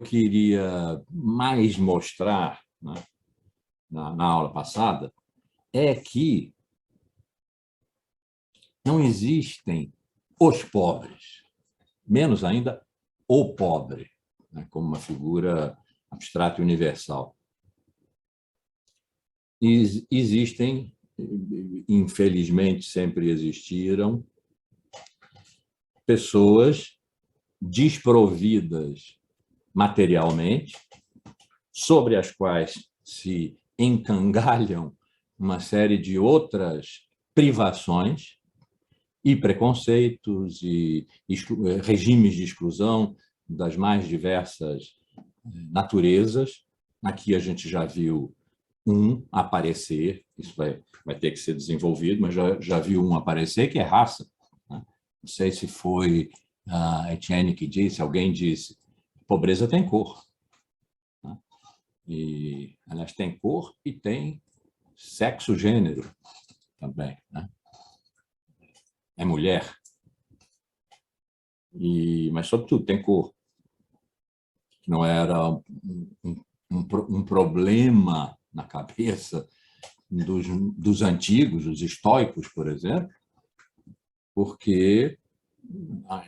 queria mais mostrar, né, na aula passada é que não existem os pobres, menos ainda o pobre, né, como uma figura abstrata e universal. Existem, infelizmente sempre existiram, pessoas desprovidas materialmente, sobre as quais se encangalham uma série de outras privações e preconceitos e regimes de exclusão das mais diversas naturezas. Aqui a gente já viu um aparecer, isso vai ter que ser desenvolvido, mas já viu um aparecer, que é raça. Não sei se foi a Etienne que disse, alguém disse, pobreza tem cor. E, aliás, tem cor e tem sexo, gênero também. Né? É mulher. Mas, sobretudo, tem cor. Não era um problema na cabeça dos antigos, dos estoicos, por exemplo, porque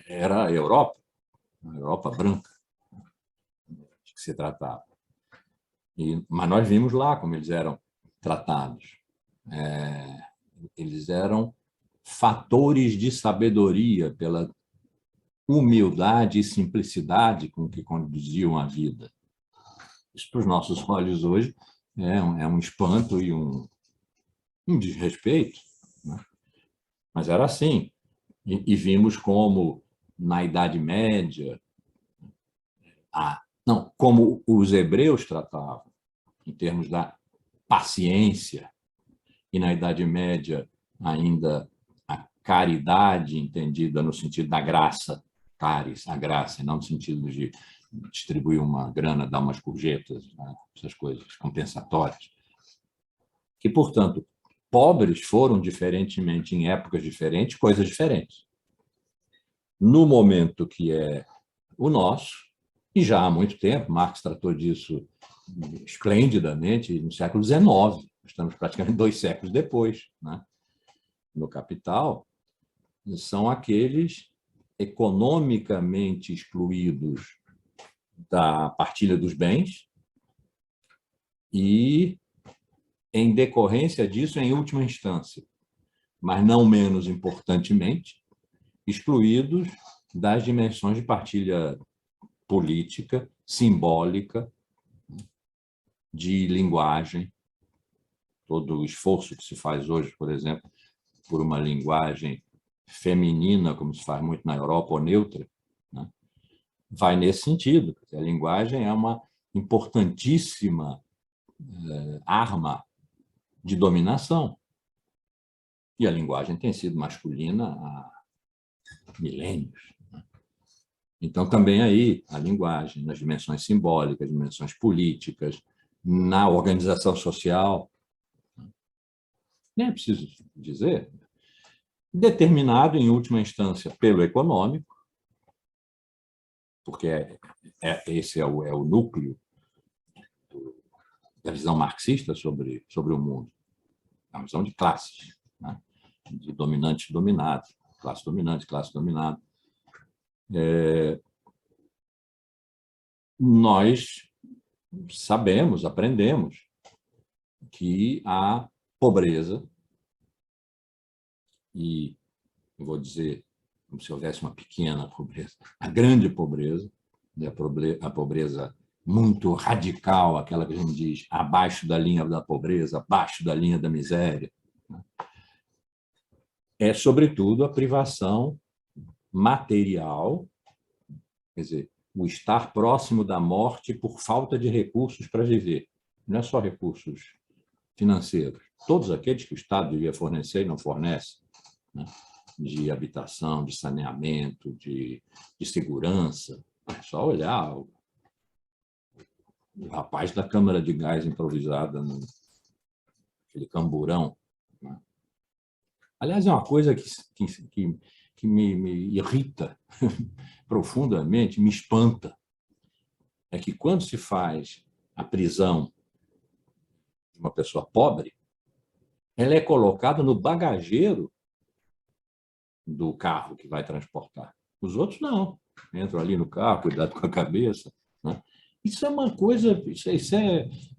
era a Europa branca que se tratava. Mas nós vimos lá como eles eram tratados. Eles eram fatores de sabedoria pela humildade e simplicidade com que conduziam a vida. Isso, para os nossos olhos hoje, é um espanto e um desrespeito. Né? Mas era assim. E vimos como, na Idade Média, como os hebreus tratavam, em termos da paciência, e na Idade Média ainda a caridade entendida no sentido da graça, caris, a graça, não no sentido de distribuir uma grana, dar umas gorjetas, né? Essas coisas compensatórias. Que, portanto, pobres foram diferentemente, em épocas diferentes, coisas diferentes. No momento que é o nosso, e já há muito tempo, Marx tratou disso esplendidamente no século XIX, estamos praticamente 2 séculos depois, né? No Capital, são aqueles economicamente excluídos da partilha dos bens e, em decorrência disso, em última instância, mas não menos importantemente, excluídos das dimensões de partilha política, simbólica, de linguagem. Todo o esforço que se faz hoje, por exemplo, por uma linguagem feminina, como se faz muito na Europa, ou neutra, né? Vai nesse sentido. A linguagem é uma importantíssima arma de dominação. E a linguagem tem sido masculina há milênios. Então, também aí, a linguagem, nas dimensões simbólicas, dimensões políticas, na organização social, nem é preciso dizer, determinado, em última instância, pelo econômico, porque esse é o núcleo da visão marxista sobre o mundo, a visão de classes, né? De dominante e dominado, classe dominante, classe dominada. Nós sabemos, aprendemos que a pobreza, e eu vou dizer como se houvesse uma pequena pobreza, a grande pobreza, a pobreza muito radical, aquela que a gente diz abaixo da linha da pobreza, abaixo da linha da miséria, é, sobretudo, a privação material, quer dizer, o estar próximo da morte por falta de recursos para viver. Não é só recursos financeiros, todos aqueles que o Estado devia fornecer e não fornece, né? De habitação, de saneamento, de segurança. É só olhar o rapaz da câmara de gás improvisada, aquele camburão. Né? Aliás, é uma coisa que me irrita profundamente, me espanta. é que, quando se faz a prisão de uma pessoa pobre, ela é colocada no bagageiro do carro que vai transportar. Os outros não. Entram ali no carro, cuidado com a cabeça. Né? Isso é uma coisa,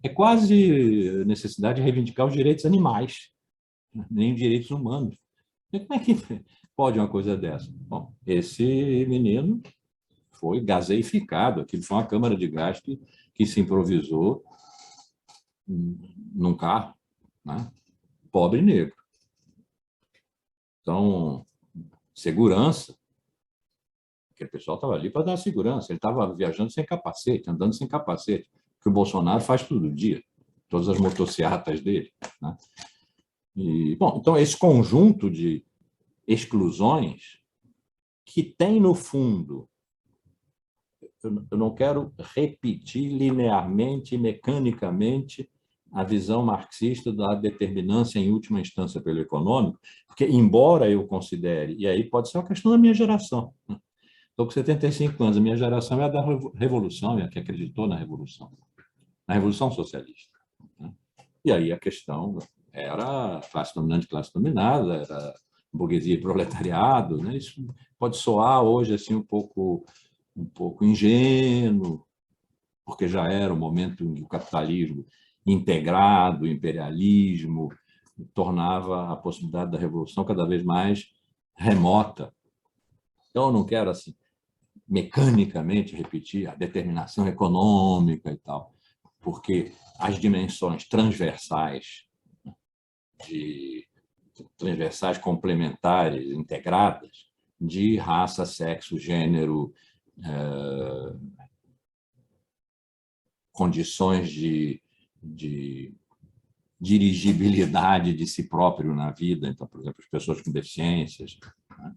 é quase necessidade de reivindicar os direitos animais, nem os direitos humanos. E como é que pode uma coisa dessa? Bom, esse menino foi gaseificado, aquilo foi uma câmara de gás que se improvisou num carro, né? Pobre negro. Então, segurança, porque o pessoal estava ali para dar segurança, ele estava viajando sem capacete, andando sem capacete, que o Bolsonaro faz todo dia, todas as motocicletas dele. Né? E, bom, então, esse conjunto de exclusões que tem, no fundo, eu não quero repetir linearmente, mecanicamente, a visão marxista da determinância em última instância pelo econômico, porque, embora eu considere, e aí pode ser uma questão da minha geração, estou com 75 anos, a minha geração é a da Revolução, é a que acreditou na Revolução Socialista. E aí a questão era classe dominante, classe dominada, era burguesia e proletariado, né? Isso pode soar hoje assim um pouco ingênuo, porque já era o momento em que o capitalismo integrado, o imperialismo, tornava a possibilidade da revolução cada vez mais remota. Então, eu não quero, assim, mecanicamente repetir a determinação econômica e tal, porque as dimensões transversais, complementares, integradas, de raça, sexo, gênero, condições de dirigibilidade de si próprio na vida, então, por exemplo, as pessoas com deficiências, né,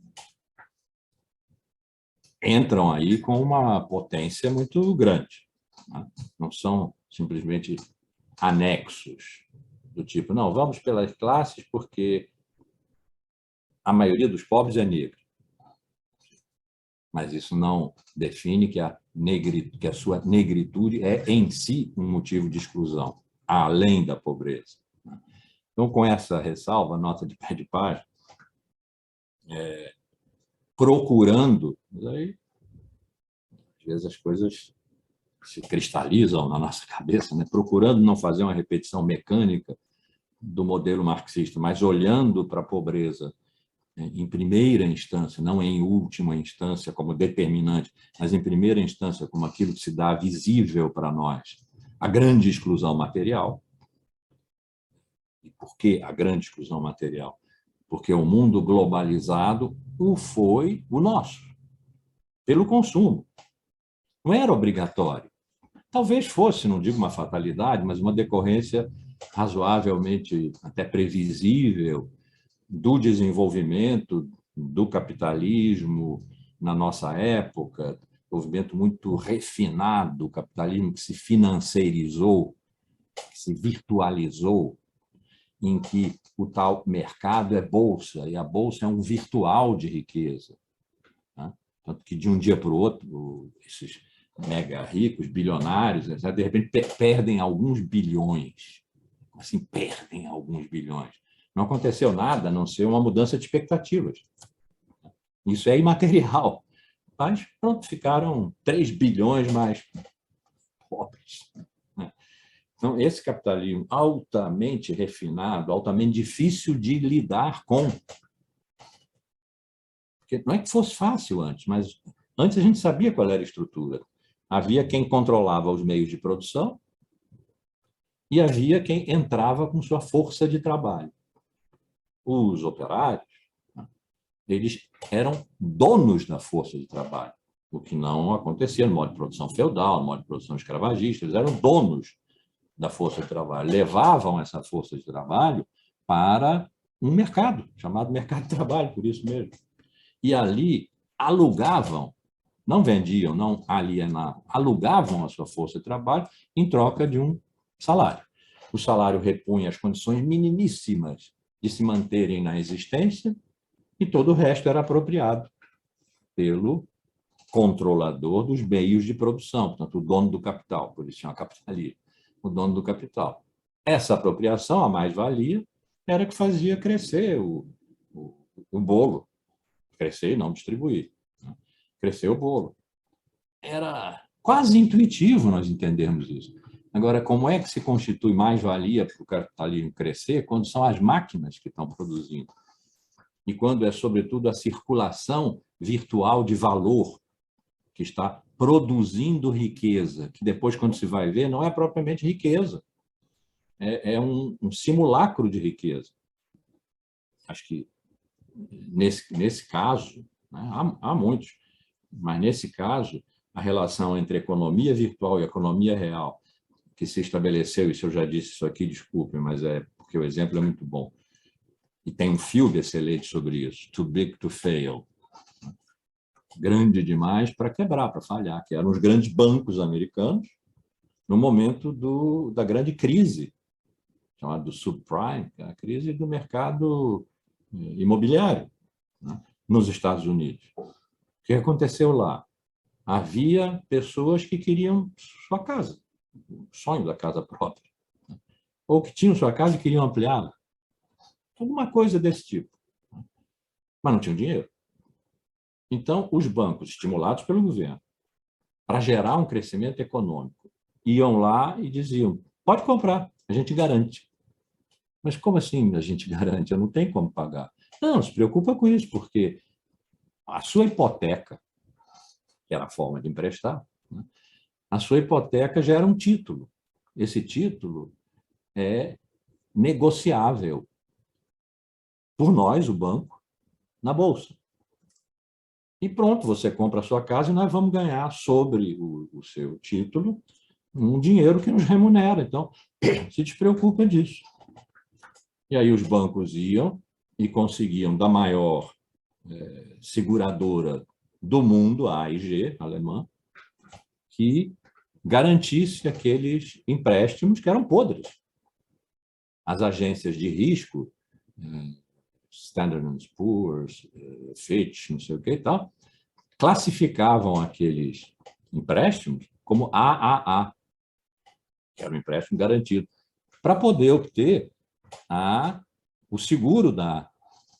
entram aí com uma potência muito grande. Né? Não são simplesmente anexos do tipo, não, vamos pelas classes porque a maioria dos pobres é negra. Mas isso não define que a sua negritude é, em si, um motivo de exclusão, além da pobreza. Então, com essa ressalva, nota de pé de página, procurando, aí, às vezes as coisas se cristalizam na nossa cabeça, né? Procurando não fazer uma repetição mecânica do modelo marxista, mas olhando para a pobreza em primeira instância, não em última instância como determinante, mas em primeira instância como aquilo que se dá visível para nós, a grande exclusão material. E por que a grande exclusão material? Porque o mundo globalizado foi o nosso, pelo consumo. Não era obrigatório. Talvez fosse, não digo uma fatalidade, mas uma decorrência razoavelmente até previsível do desenvolvimento do capitalismo na nossa época, movimento muito refinado, o capitalismo que se financeirizou, que se virtualizou, em que o tal mercado é bolsa, e a bolsa é um virtual de riqueza. Né? Tanto que, de um dia para o outro, esses mega ricos, bilionários, de repente perdem alguns bilhões. Assim, perdem alguns bilhões. Não aconteceu nada, a não ser uma mudança de expectativas. Isso é imaterial. Mas, pronto, ficaram 3 bilhões mais pobres. Então, esse capitalismo altamente refinado, altamente difícil de lidar com. Porque não é que fosse fácil antes, mas antes a gente sabia qual era a estrutura. Havia quem controlava os meios de produção e havia quem entrava com sua força de trabalho. Os operários, eles eram donos da força de trabalho, o que não acontecia no modo de produção feudal, no modo de produção escravagista. Eles eram donos da força de trabalho, levavam essa força de trabalho para um mercado, chamado mercado de trabalho, por isso mesmo. E ali alugavam, não vendiam, não alienavam, alugavam a sua força de trabalho em troca de um salário. O salário repunha as condições minimíssimas de se manterem na existência e todo o resto era apropriado pelo controlador dos meios de produção, portanto, o dono do capital, por isso chama capitalismo, o dono do capital. Essa apropriação, a mais-valia, era que fazia crescer o bolo, crescer e não distribuir, né? Crescer o bolo. Era quase intuitivo nós entendermos isso. Agora, como é que se constitui mais-valia para o capitalismo crescer quando são as máquinas que estão produzindo? E quando é, sobretudo, a circulação virtual de valor que está produzindo riqueza, que depois, quando se vai ver, não é propriamente riqueza, é um simulacro de riqueza. Acho que, nesse caso, né, há muitos, mas, nesse caso, a relação entre economia virtual e economia real, que se estabeleceu, e se eu já disse isso aqui, desculpe, mas é porque o exemplo é muito bom, e tem um filme excelente sobre isso, Too Big to Fail, grande demais para quebrar, para falhar, que eram os grandes bancos americanos, no momento da grande crise, chamada do subprime, que é a crise do mercado imobiliário, né, nos Estados Unidos. O que aconteceu lá? Havia pessoas que queriam sua casa, o sonho da casa própria, ou que tinham sua casa e queriam ampliá-la. Alguma coisa desse tipo. Mas não tinham dinheiro. Então, os bancos, estimulados pelo governo, para gerar um crescimento econômico, iam lá e diziam, pode comprar, a gente garante. Mas como assim a gente garante? Eu não tenho como pagar. Não se preocupa com isso, porque a sua hipoteca, que era a forma de emprestar, né, a sua hipoteca gera um título. Esse título é negociável por nós, o banco, na bolsa. E pronto, você compra a sua casa e nós vamos ganhar sobre o seu título um dinheiro que nos remunera. Então, se despreocupa disso. E aí os bancos iam e conseguiam da maior seguradora do mundo, a AIG, alemã, que garantisse aqueles empréstimos que eram podres. As agências de risco, Standard & Poor's, Fitch, não sei o que e tal, classificavam aqueles empréstimos como AAA, que era um empréstimo garantido, para poder obter o seguro da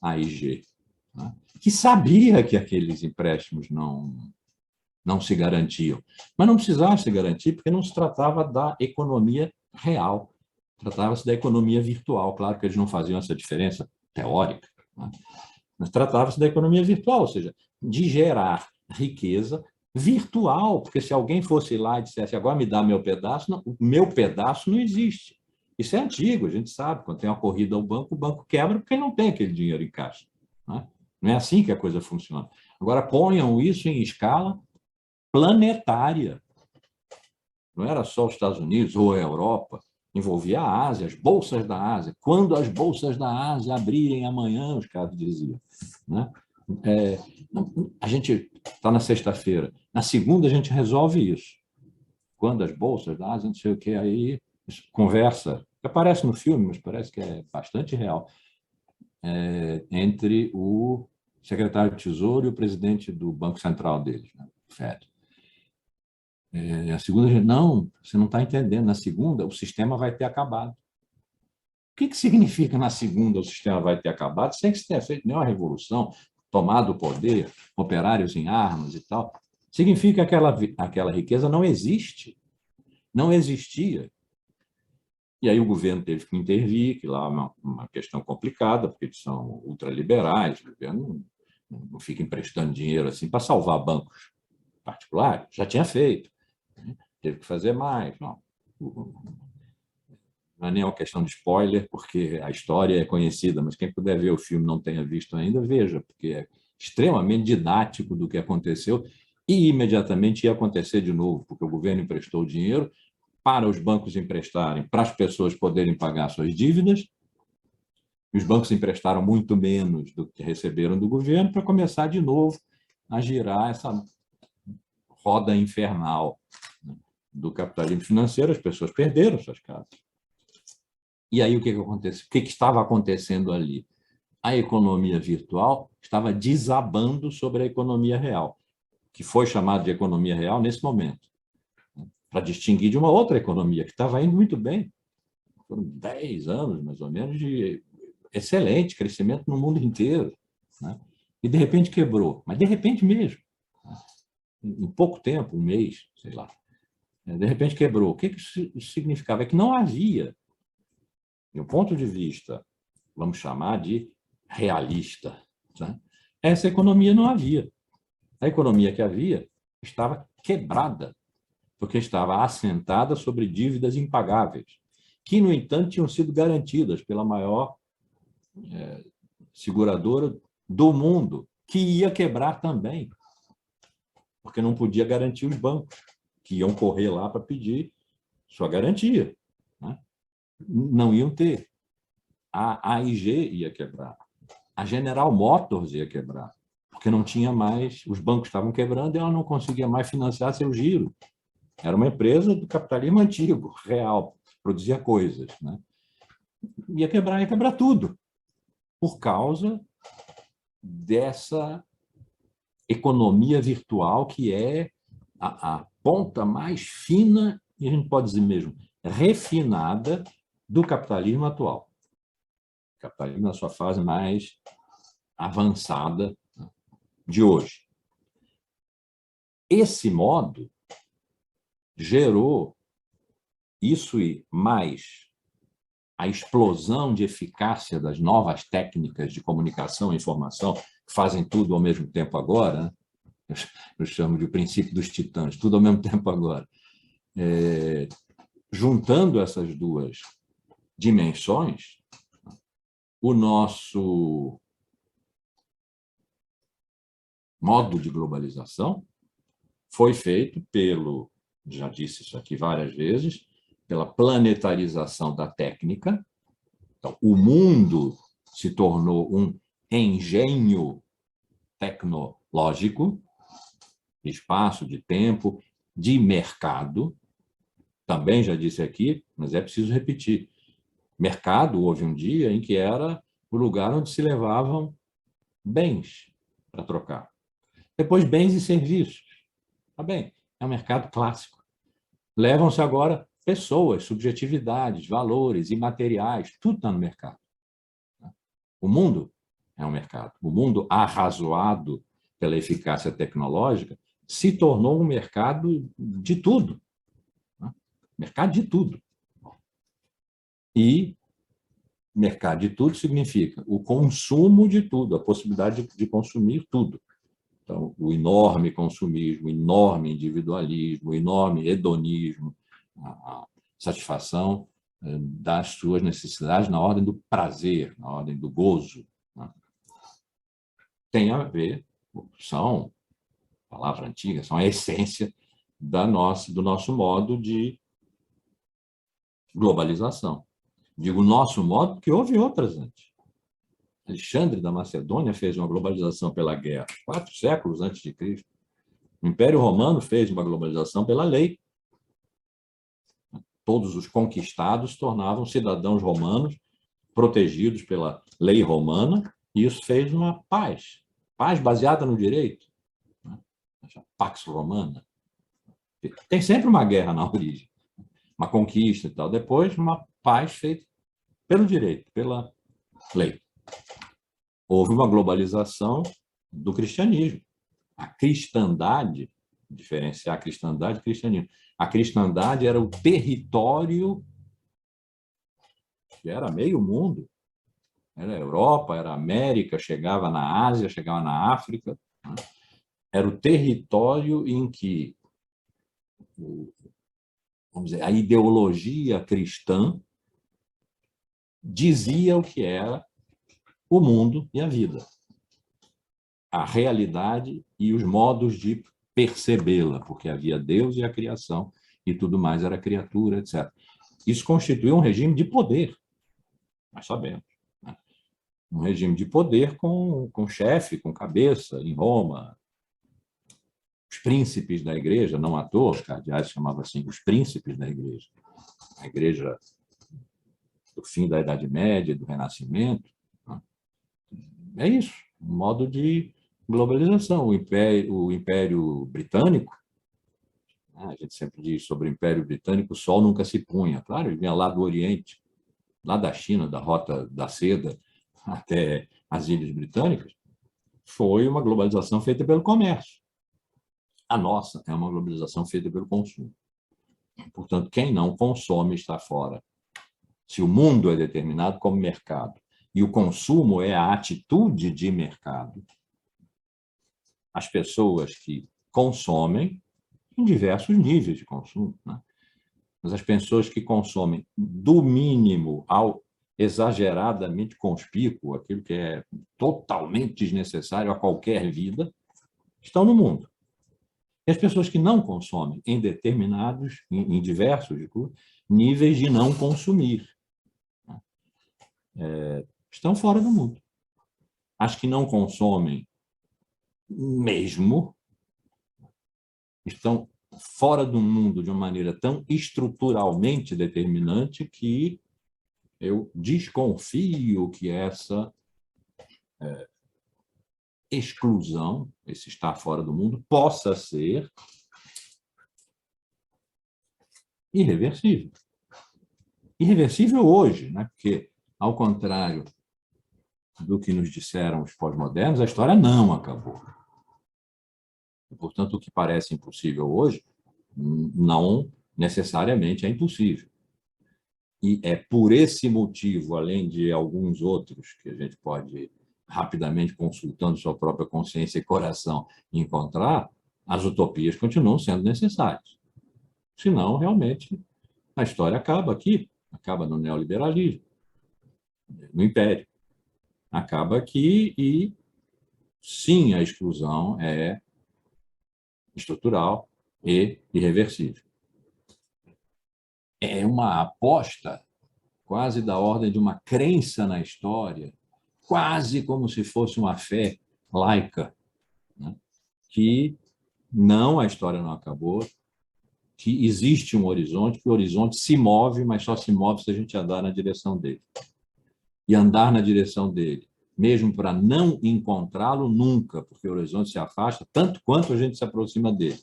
AIG, né, que sabia que aqueles empréstimos não se garantiam. Mas não precisava se garantir, porque não se tratava da economia real, tratava-se da economia virtual. Claro que eles não faziam essa diferença teórica, né? Mas tratava-se da economia virtual, ou seja, de gerar riqueza virtual, porque se alguém fosse lá e dissesse, agora me dá meu pedaço, não, o meu pedaço não existe. Isso é antigo, a gente sabe, quando tem uma corrida ao banco, o banco quebra porque não tem aquele dinheiro em caixa, né? Não é assim que a coisa funciona. Agora, ponham isso em escala planetária. Não era só os Estados Unidos ou a Europa, envolvia a Ásia, as bolsas da Ásia. Quando as bolsas da Ásia abrirem amanhã, os caras diziam, né? A gente está na sexta-feira. Na segunda, a gente resolve isso. Quando as bolsas da Ásia, não sei o que, aí conversa, que aparece no filme, mas parece que é bastante real, entre o secretário de Tesouro e o presidente do Banco Central deles, né, o Fed. A segunda, não, você não está entendendo. Na segunda, o sistema vai ter acabado. O que significa na segunda o sistema vai ter acabado? Sem que se tenha feito nenhuma revolução, tomado o poder, operários em armas e tal. Significa que aquela riqueza não existe. Não existia. E aí o governo teve que intervir, que lá é uma questão complicada, porque eles são ultraliberais, o governo não fica emprestando dinheiro assim para salvar bancos particulares, já tinha feito, né? Teve que fazer mais. Não é nem uma questão de spoiler, porque a história é conhecida, mas quem puder ver o filme e não tenha visto ainda, veja, porque é extremamente didático do que aconteceu e imediatamente ia acontecer de novo, porque o governo emprestou dinheiro para os bancos emprestarem, para as pessoas poderem pagar suas dívidas, e os bancos emprestaram muito menos do que receberam do governo para começar de novo a girar essa roda infernal, né, do capitalismo financeiro. As pessoas perderam suas casas. E aí o que aconteceu? O que estava acontecendo ali? A economia virtual estava desabando sobre a economia real. que foi chamado de economia real nesse momento, para distinguir de uma outra economia que estava indo muito bem. Foram 10 anos, mais ou menos, de excelente crescimento no mundo inteiro, né? E, de repente, quebrou. Mas, de repente mesmo, em pouco tempo, um mês, sei lá, de repente quebrou. O que isso significava? É que não havia, de um ponto de vista, vamos chamar de realista, né? Essa economia não havia. A economia que havia estava quebrada, porque estava assentada sobre dívidas impagáveis, que, no entanto, tinham sido garantidas pela maior seguradora do mundo, que ia quebrar também, porque não podia garantir os bancos, que iam correr lá para pedir sua garantia, né? Não iam ter. A AIG ia quebrar. A General Motors ia quebrar, porque não tinha mais, os bancos estavam quebrando e ela não conseguia mais financiar seu giro. Era uma empresa do capitalismo antigo, real, produzia coisas, né? Ia quebrar tudo, por causa dessa economia virtual que é a ponta mais fina, e a gente pode dizer mesmo, refinada do capitalismo atual. O capitalismo na sua fase mais avançada de hoje. Esse modo gerou isso e mais a explosão de eficácia das novas técnicas de comunicação e informação, que fazem tudo ao mesmo tempo agora, né? Eu chamo de o princípio dos titãs, tudo ao mesmo tempo agora. Juntando essas duas dimensões, o nosso modo de globalização foi feito pelo, já disse isso aqui várias vezes, pela planetarização da técnica. Então, o mundo se tornou um engenho tecnológico, de espaço, de tempo, de mercado. Também já disse aqui, mas é preciso repetir. Mercado houve um dia em que era o lugar onde se levavam bens para trocar. Depois, bens e serviços. Tá bem, é um mercado clássico. Levam-se agora pessoas, subjetividades, valores, imateriais, tudo está no mercado. O mundo é um mercado. O mundo arrazoado pela eficácia tecnológica se tornou um mercado de tudo. Mercado de tudo. E mercado de tudo significa o consumo de tudo, a possibilidade de consumir tudo. Então, o enorme consumismo, o enorme individualismo, o enorme hedonismo, a satisfação das suas necessidades na ordem do prazer, na ordem do gozo, né? Tem a ver, são, palavra antiga, são a essência do nosso modo de globalização. Digo nosso modo porque houve outras antes. Alexandre da Macedônia fez uma globalização pela guerra, 4 séculos antes de Cristo. O Império Romano fez uma globalização pela lei. Todos os conquistados tornavam cidadãos romanos, protegidos pela lei romana, e isso fez uma paz. Paz baseada no direito. Pax Romana. Tem sempre uma guerra na origem, uma conquista e tal. Depois, uma paz feita pelo direito, pela lei. Houve uma globalização do cristianismo. A cristandade, diferenciar cristandade e cristianismo. A cristandade era o território que era meio mundo. Era a Europa, era a América, chegava na Ásia, chegava na África. Era o território em que, vamos dizer, a ideologia cristã dizia o que era o mundo e a vida, a realidade e os modos de percebê-la, porque havia Deus e a criação, e tudo mais era criatura, etc. Isso constituía um regime de poder, nós sabemos, né? Um regime de poder com chefe, com cabeça, em Roma. Os príncipes da igreja, não à toa, os cardeais chamavam assim, os príncipes da igreja. A igreja do fim da Idade Média, do Renascimento. É isso, um modo de Globalização, o Império Britânico, né, a gente sempre diz sobre o Império Britânico, o sol nunca se punha. Claro, ele vinha lá do Oriente, lá da China, da Rota da Seda, até as Ilhas Britânicas. Foi uma globalização feita pelo comércio. A nossa é uma globalização feita pelo consumo. Portanto, quem não consome está fora. Se o mundo é determinado como mercado e o consumo é a atitude de mercado, as pessoas que consomem em diversos níveis de consumo, né? Mas as pessoas que consomem do mínimo ao exageradamente conspícuo, aquilo que é totalmente desnecessário a qualquer vida, estão no mundo. E as pessoas que não consomem em determinados, em diversos níveis de não consumir, estão fora do mundo. As que não consomem mesmo estão fora do mundo de uma maneira tão estruturalmente determinante que eu desconfio que essa exclusão, esse estar fora do mundo, possa ser irreversível. Irreversível hoje, né? Porque, ao contrário do que nos disseram os pós-modernos, a história não acabou. E, portanto, o que parece impossível hoje não necessariamente é impossível. E é por esse motivo, além de alguns outros que a gente pode, rapidamente consultando sua própria consciência e coração, encontrar, as utopias continuam sendo necessárias. Senão, realmente, a história acaba aqui, acaba no neoliberalismo, no império. Acaba aqui e, sim, a exclusão é estrutural e irreversível. É uma aposta quase da ordem de uma crença na história, quase como se fosse uma fé laica, né? Que não, a história não acabou, que existe um horizonte, que o horizonte se move, mas só se move se a gente andar na direção dele. E andar na direção dele, mesmo para não encontrá-lo nunca, porque o horizonte se afasta tanto quanto a gente se aproxima dele.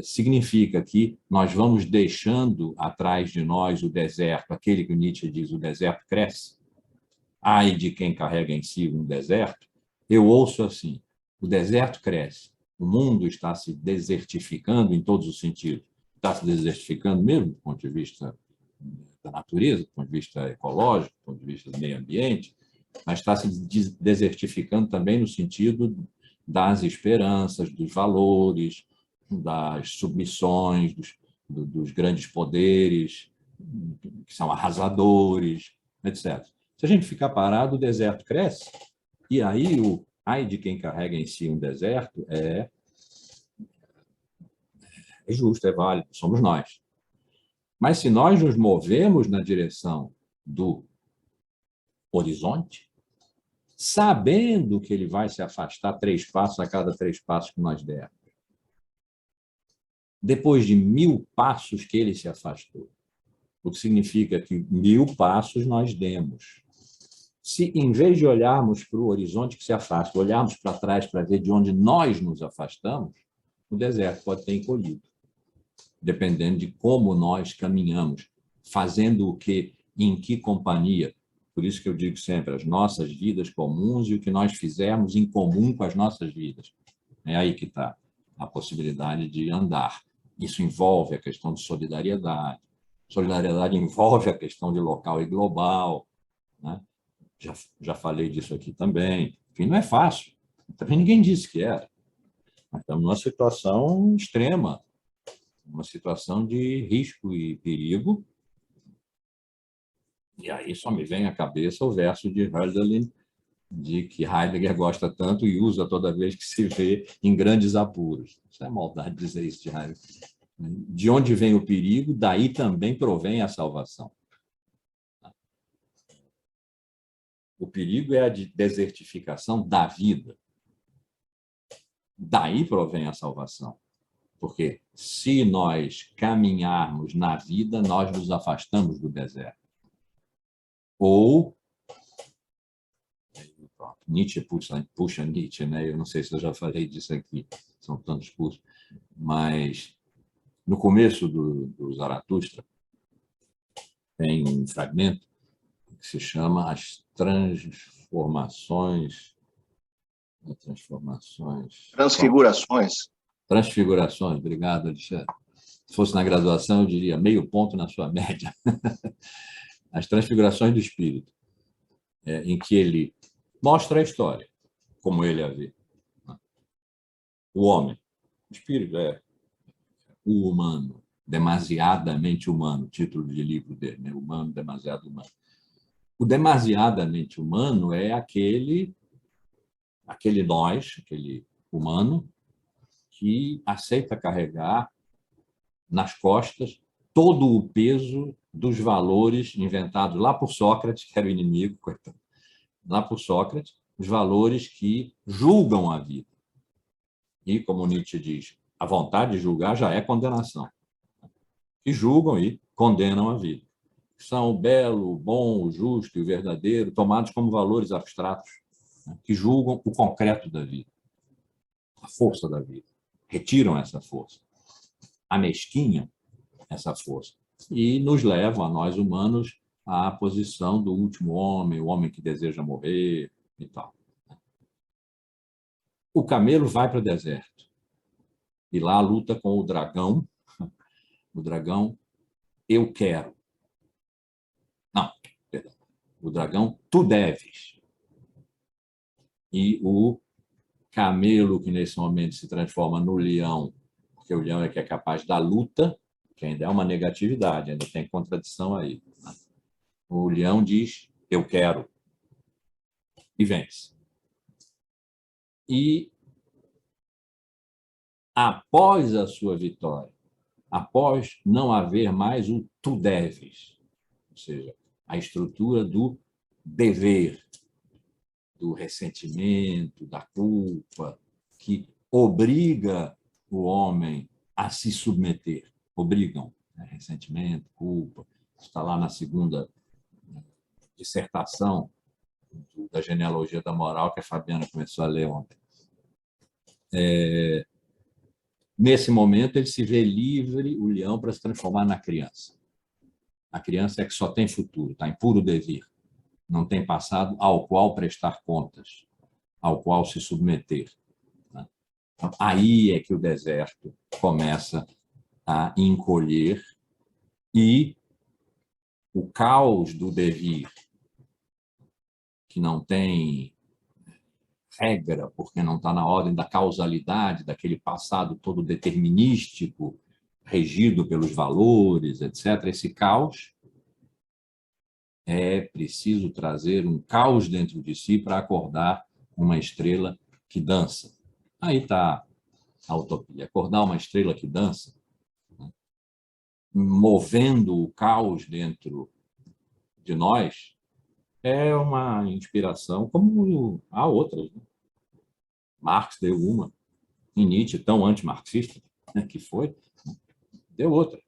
Significa que nós vamos deixando atrás de nós o deserto, aquele que Nietzsche diz, o deserto cresce. Ai de quem carrega em si um deserto. Eu ouço assim, o deserto cresce, o mundo está se desertificando em todos os sentidos. Está se desertificando mesmo do ponto de vista da natureza, do ponto de vista ecológico, do ponto de vista do meio ambiente, mas está se desertificando também no sentido das esperanças, dos valores, das submissões, dos grandes poderes, que são arrasadores, etc. Se a gente ficar parado, o deserto cresce, e aí o ai de quem carrega em si um deserto é justo, é válido, somos nós. Mas se nós nos movemos na direção do horizonte, sabendo que ele vai se afastar 3 passos a cada 3 passos que nós dermos, depois de 1000 passos que ele se afastou, o que significa que 1000 passos nós demos. Se, em vez de olharmos para o horizonte que se afasta, olharmos para trás para ver de onde nós nos afastamos, o deserto pode ter encolhido, dependendo de como nós caminhamos, fazendo o que, em que companhia. Por isso que eu digo sempre, as nossas vidas comuns e o que nós fizermos em comum com as nossas vidas. É aí que está a possibilidade de andar. Isso envolve a questão de solidariedade. Solidariedade envolve a questão de local e global, né? Já falei disso aqui também. Enfim, não é fácil. Também ninguém disse que era. Nós estamos numa situação extrema, uma situação de risco e perigo. E aí só me vem à cabeça o verso de Hölderlin, de que Heidegger gosta tanto e usa toda vez que se vê em grandes apuros. Isso é maldade dizer isso de Heidegger. De onde vem o perigo, daí também provém a salvação. O perigo é a de desertificação da vida. Daí provém a salvação. Porque se nós caminharmos na vida, nós nos afastamos do deserto. Ou Nietzsche puxa Nietzsche, né? Eu não sei se eu já falei disso aqui, são tantos cursos, mas no começo do Zaratustra tem um fragmento que se chama As Transformações. Transfigurações. Transfigurações, obrigado, Alexandre. Se fosse na graduação, eu diria meio ponto na sua média. As transfigurações do espírito, em que ele mostra a história, como ele a vê. O homem, o espírito é o humano, demasiadamente humano, título de livro dele, né? Humano, demasiado humano. O demasiadamente humano é aquele nós, aquele humano, que aceita carregar nas costas todo o peso dos valores inventados lá por Sócrates, que era o inimigo, coitado, lá por Sócrates, os valores que julgam a vida. E, como Nietzsche diz, a vontade de julgar já é condenação. Que julgam e condenam a vida. São o belo, o bom, o justo e o verdadeiro, tomados como valores abstratos, né, que julgam o concreto da vida, a força da vida. Retiram essa força, amesquinham essa força e nos levam, a nós humanos, à posição do último homem, o homem que deseja morrer e tal. O camelo vai para o deserto e lá luta com o dragão. O dragão, eu quero. Não, perdão. O dragão, tu deves. E o camelo, que nesse momento se transforma no leão, porque o leão é que é capaz da luta, que ainda é uma negatividade, ainda tem contradição aí. O leão diz, eu quero, e vence. E após a sua vitória, após não haver mais o tu deves, ou seja, a estrutura do dever, do ressentimento, da culpa, que obriga o homem a se submeter. Obrigam, né? Ressentimento, culpa. Está lá na segunda dissertação da genealogia da moral que a Fabiana começou a ler ontem. Nesse momento, ele se vê livre, o leão, para se transformar na criança. A criança é que só tem futuro, está em puro devir. Não tem passado ao qual prestar contas, ao qual se submeter. Então, aí é que o deserto começa a encolher e o caos do devir, que não tem regra, porque não está na ordem da causalidade, daquele passado todo determinístico, regido pelos valores, etc. Esse caos, é preciso trazer um caos dentro de si para acordar uma estrela que dança. Aí está a utopia. Acordar uma estrela que dança, né, movendo o caos dentro de nós, é uma inspiração, como há outras, né? Marx deu uma, e Nietzsche, tão anti-marxista, né, que foi, deu outra.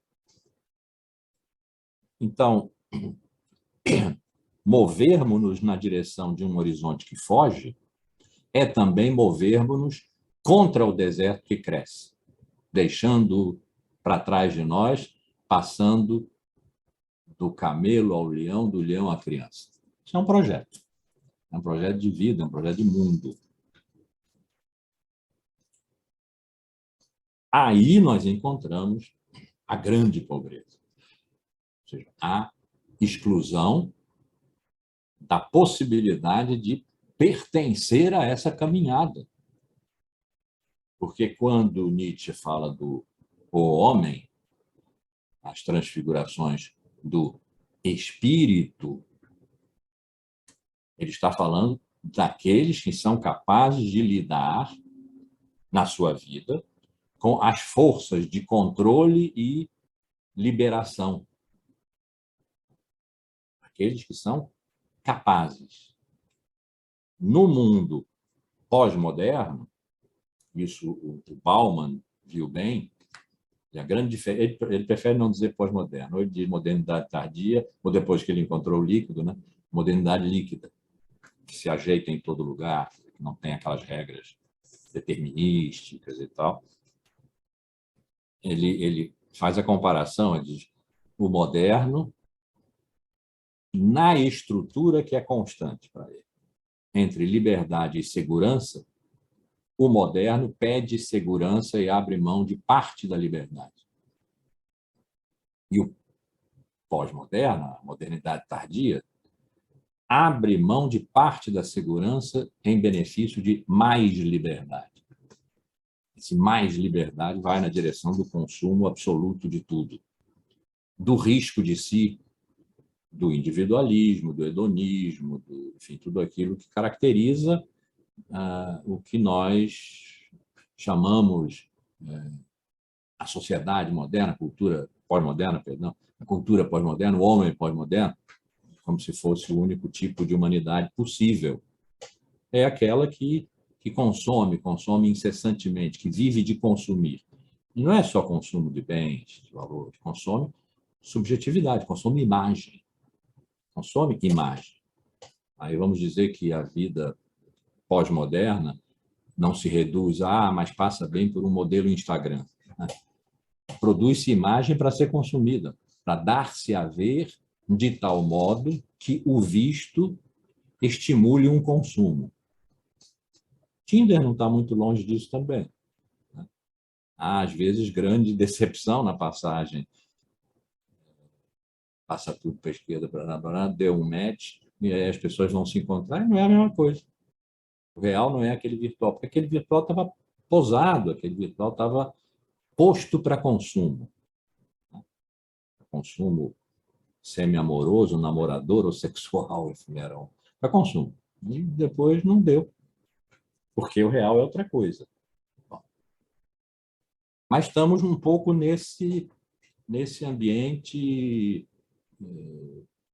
Então, movermos-nos na direção de um horizonte que foge é também movermos-nos contra o deserto que cresce, deixando para trás de nós, passando do camelo ao leão, do leão à criança. Isso é um projeto de vida, é um projeto de mundo. Aí nós encontramos a grande pobreza, ou seja, a exclusão da possibilidade de pertencer a essa caminhada. Porque quando Nietzsche fala do homem, as transfigurações do espírito, ele está falando daqueles que são capazes de lidar na sua vida com as forças de controle e liberação. Aqueles que são capazes. No mundo pós-moderno, isso o Bauman viu bem, e a grande diferença, ele prefere não dizer pós-moderno, ou ele diz modernidade tardia, ou depois que ele encontrou o líquido, né? Modernidade líquida. que se ajeita em todo lugar, que não tem aquelas regras determinísticas e tal. Ele faz a comparação, ele diz, o moderno, na estrutura que é constante para ele, entre liberdade e segurança, o moderno pede segurança e abre mão de parte da liberdade. E o pós-moderno, a modernidade tardia, abre mão de parte da segurança em benefício de mais liberdade. Esse mais liberdade vai na direção do consumo absoluto de tudo, do risco de si, do individualismo, do hedonismo, enfim, tudo aquilo que caracteriza o que nós chamamos a sociedade moderna, a cultura pós-moderna, perdão, a cultura pós-moderna, o homem pós-moderno, como se fosse o único tipo de humanidade possível. É aquela que consome incessantemente, que vive de consumir. E não é só consumo de bens, de valores, consome subjetividade, consome imagem. Consome imagem. Aí vamos dizer que a vida pós-moderna não se reduz mas passa bem por um modelo Instagram. Produz-se imagem para ser consumida, para dar-se a ver de tal modo que o visto estimule um consumo. Tinder não está muito longe disso também. Há, às vezes, grande decepção na passagem. Passa tudo para a esquerda, deu um match, e aí as pessoas vão se encontrar, e não é a mesma coisa. O real não é aquele virtual, porque aquele virtual estava posado, aquele virtual estava posto para consumo. Consumo semi-amoroso, namorador ou sexual, enfim, era para consumo. E depois não deu, porque o real é outra coisa. Bom, mas estamos um pouco nesse ambiente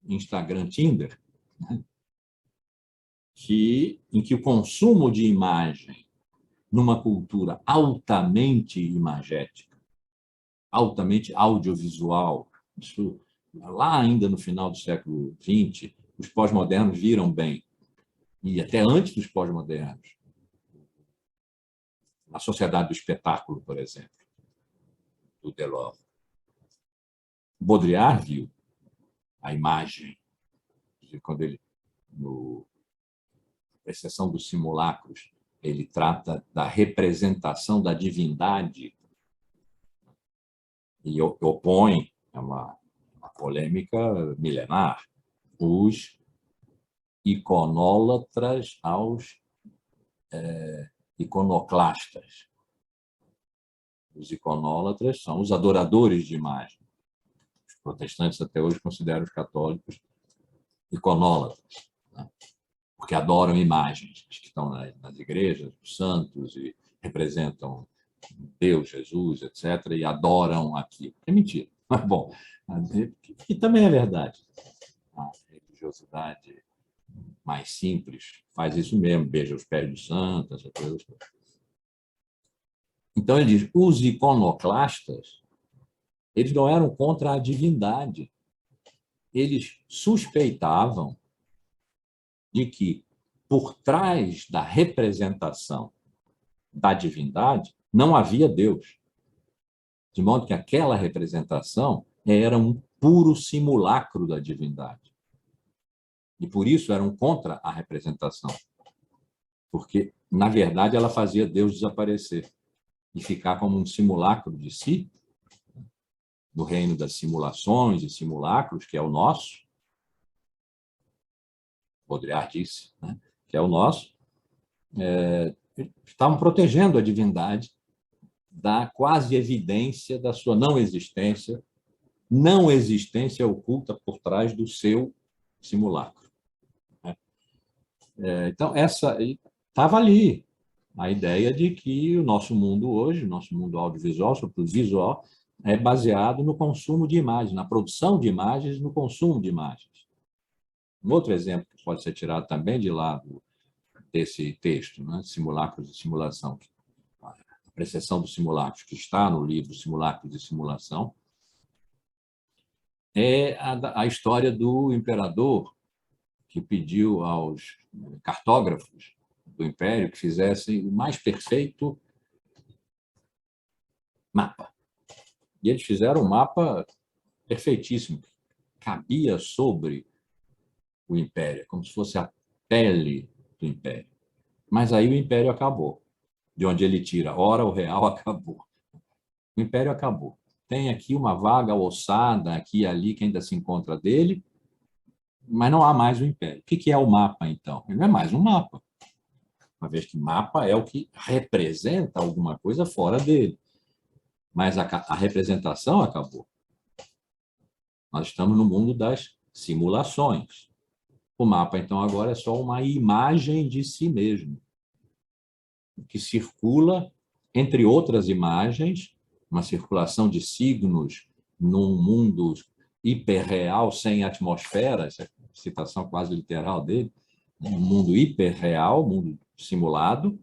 Instagram, Tinder, né? Em que o consumo de imagem numa cultura altamente imagética, altamente audiovisual, isso, lá ainda no final do século XX, os pós-modernos viram bem, e até antes dos pós-modernos, na sociedade do espetáculo, por exemplo, do Delors. Baudrillard viu a imagem, quando ele, no exceção dos simulacros, ele trata da representação da divindade e opõe, é uma polêmica milenar, os iconólatras aos iconoclastas. Os iconólatras são os adoradores de imagem. Os protestantes até hoje consideram os católicos iconólatras, né? Porque adoram imagens que estão nas igrejas, os santos, e representam Deus, Jesus, etc., e adoram aquilo. É mentira. Mas, bom, e também é verdade. A religiosidade mais simples faz isso mesmo, beija os pés dos santos, essa coisa. Então, ele diz, os iconoclastas, eles não eram contra a divindade. Eles suspeitavam de que, por trás da representação da divindade, não havia Deus. De modo que aquela representação era um puro simulacro da divindade. E por isso eram contra a representação. Porque, na verdade, ela fazia Deus desaparecer e ficar como um simulacro de si, no reino das simulações e simulacros, que é o nosso. Baudrillard disse, né? Que é o nosso. Estavam protegendo a divindade da quase evidência da sua não existência oculta por trás do seu simulacro. Então, essa estava ali a ideia de que o nosso mundo hoje, o nosso mundo audiovisual, sobretudo visual, é baseado no consumo de imagens, na produção de imagens, no consumo de imagens. Um outro exemplo que pode ser tirado também de lá desse texto, né? Simulacros e simulação, a apreciação dos simulacros, que está no livro Simulacros e Simulação, é a história do imperador que pediu aos cartógrafos do Império que fizessem o mais perfeito mapa. E eles fizeram um mapa perfeitíssimo, que cabia sobre o Império, como se fosse a pele do Império. Mas aí o Império acabou. De onde ele tira, ora o real acabou. O Império acabou. Tem aqui uma vaga ossada, aqui e ali, que ainda se encontra dele, mas não há mais o Império. O que é o mapa, então? Ele não é mais um mapa, uma vez que mapa é o que representa alguma coisa fora dele. Mas a representação acabou. Nós estamos no mundo das simulações. O mapa, então, agora é só uma imagem de si mesmo, que circula entre outras imagens, uma circulação de signos num mundo hiperreal, sem atmosfera, essa é a citação quase literal dele, um mundo hiperreal, mundo simulado,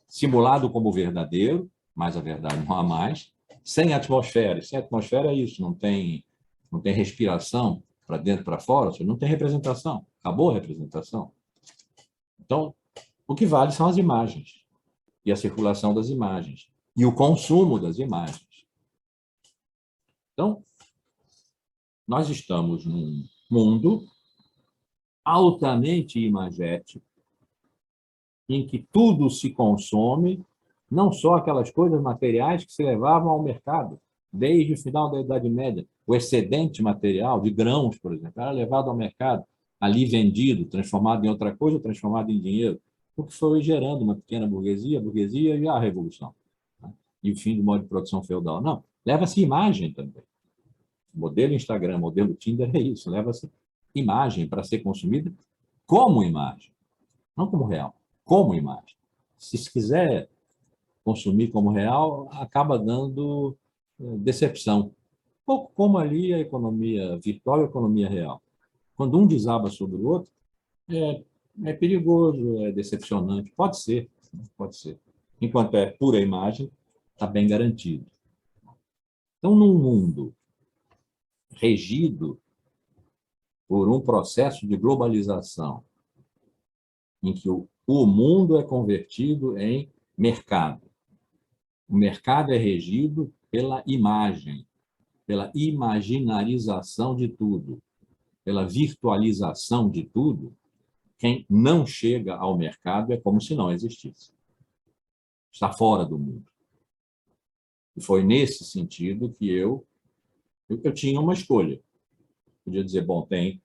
simulado como verdadeiro, mas a verdade não há mais, sem atmosfera. Sem atmosfera é isso, não tem respiração para dentro, para fora, não tem representação, acabou a representação. Então, o que vale são as imagens, e a circulação das imagens, e o consumo das imagens. Então, nós estamos num mundo altamente imagético, em que tudo se consome, não só aquelas coisas materiais que se levavam ao mercado, desde o final da Idade Média. O excedente material, de grãos, por exemplo, era levado ao mercado, ali vendido, transformado em outra coisa, transformado em dinheiro, o que foi gerando uma pequena burguesia, a burguesia e a revolução. E o fim do modo de produção feudal. Não, leva-se imagem também. Modelo Instagram, modelo Tinder é isso, leva-se imagem para ser consumida como imagem, não como real, como imagem. Se quiser consumir como real, acaba dando decepção. Pouco como ali a economia virtual e a economia real. Quando um desaba sobre o outro, é perigoso, é decepcionante. Pode ser, pode ser. Enquanto é pura imagem, está bem garantido. Então, num mundo regido por um processo de globalização, em que o mundo é convertido em mercado. O mercado é regido pela imagem, pela imaginarização de tudo, pela virtualização de tudo. Quem não chega ao mercado é como se não existisse. Está fora do mundo. E foi nesse sentido que eu tinha uma escolha. Podia dizer, bom, tem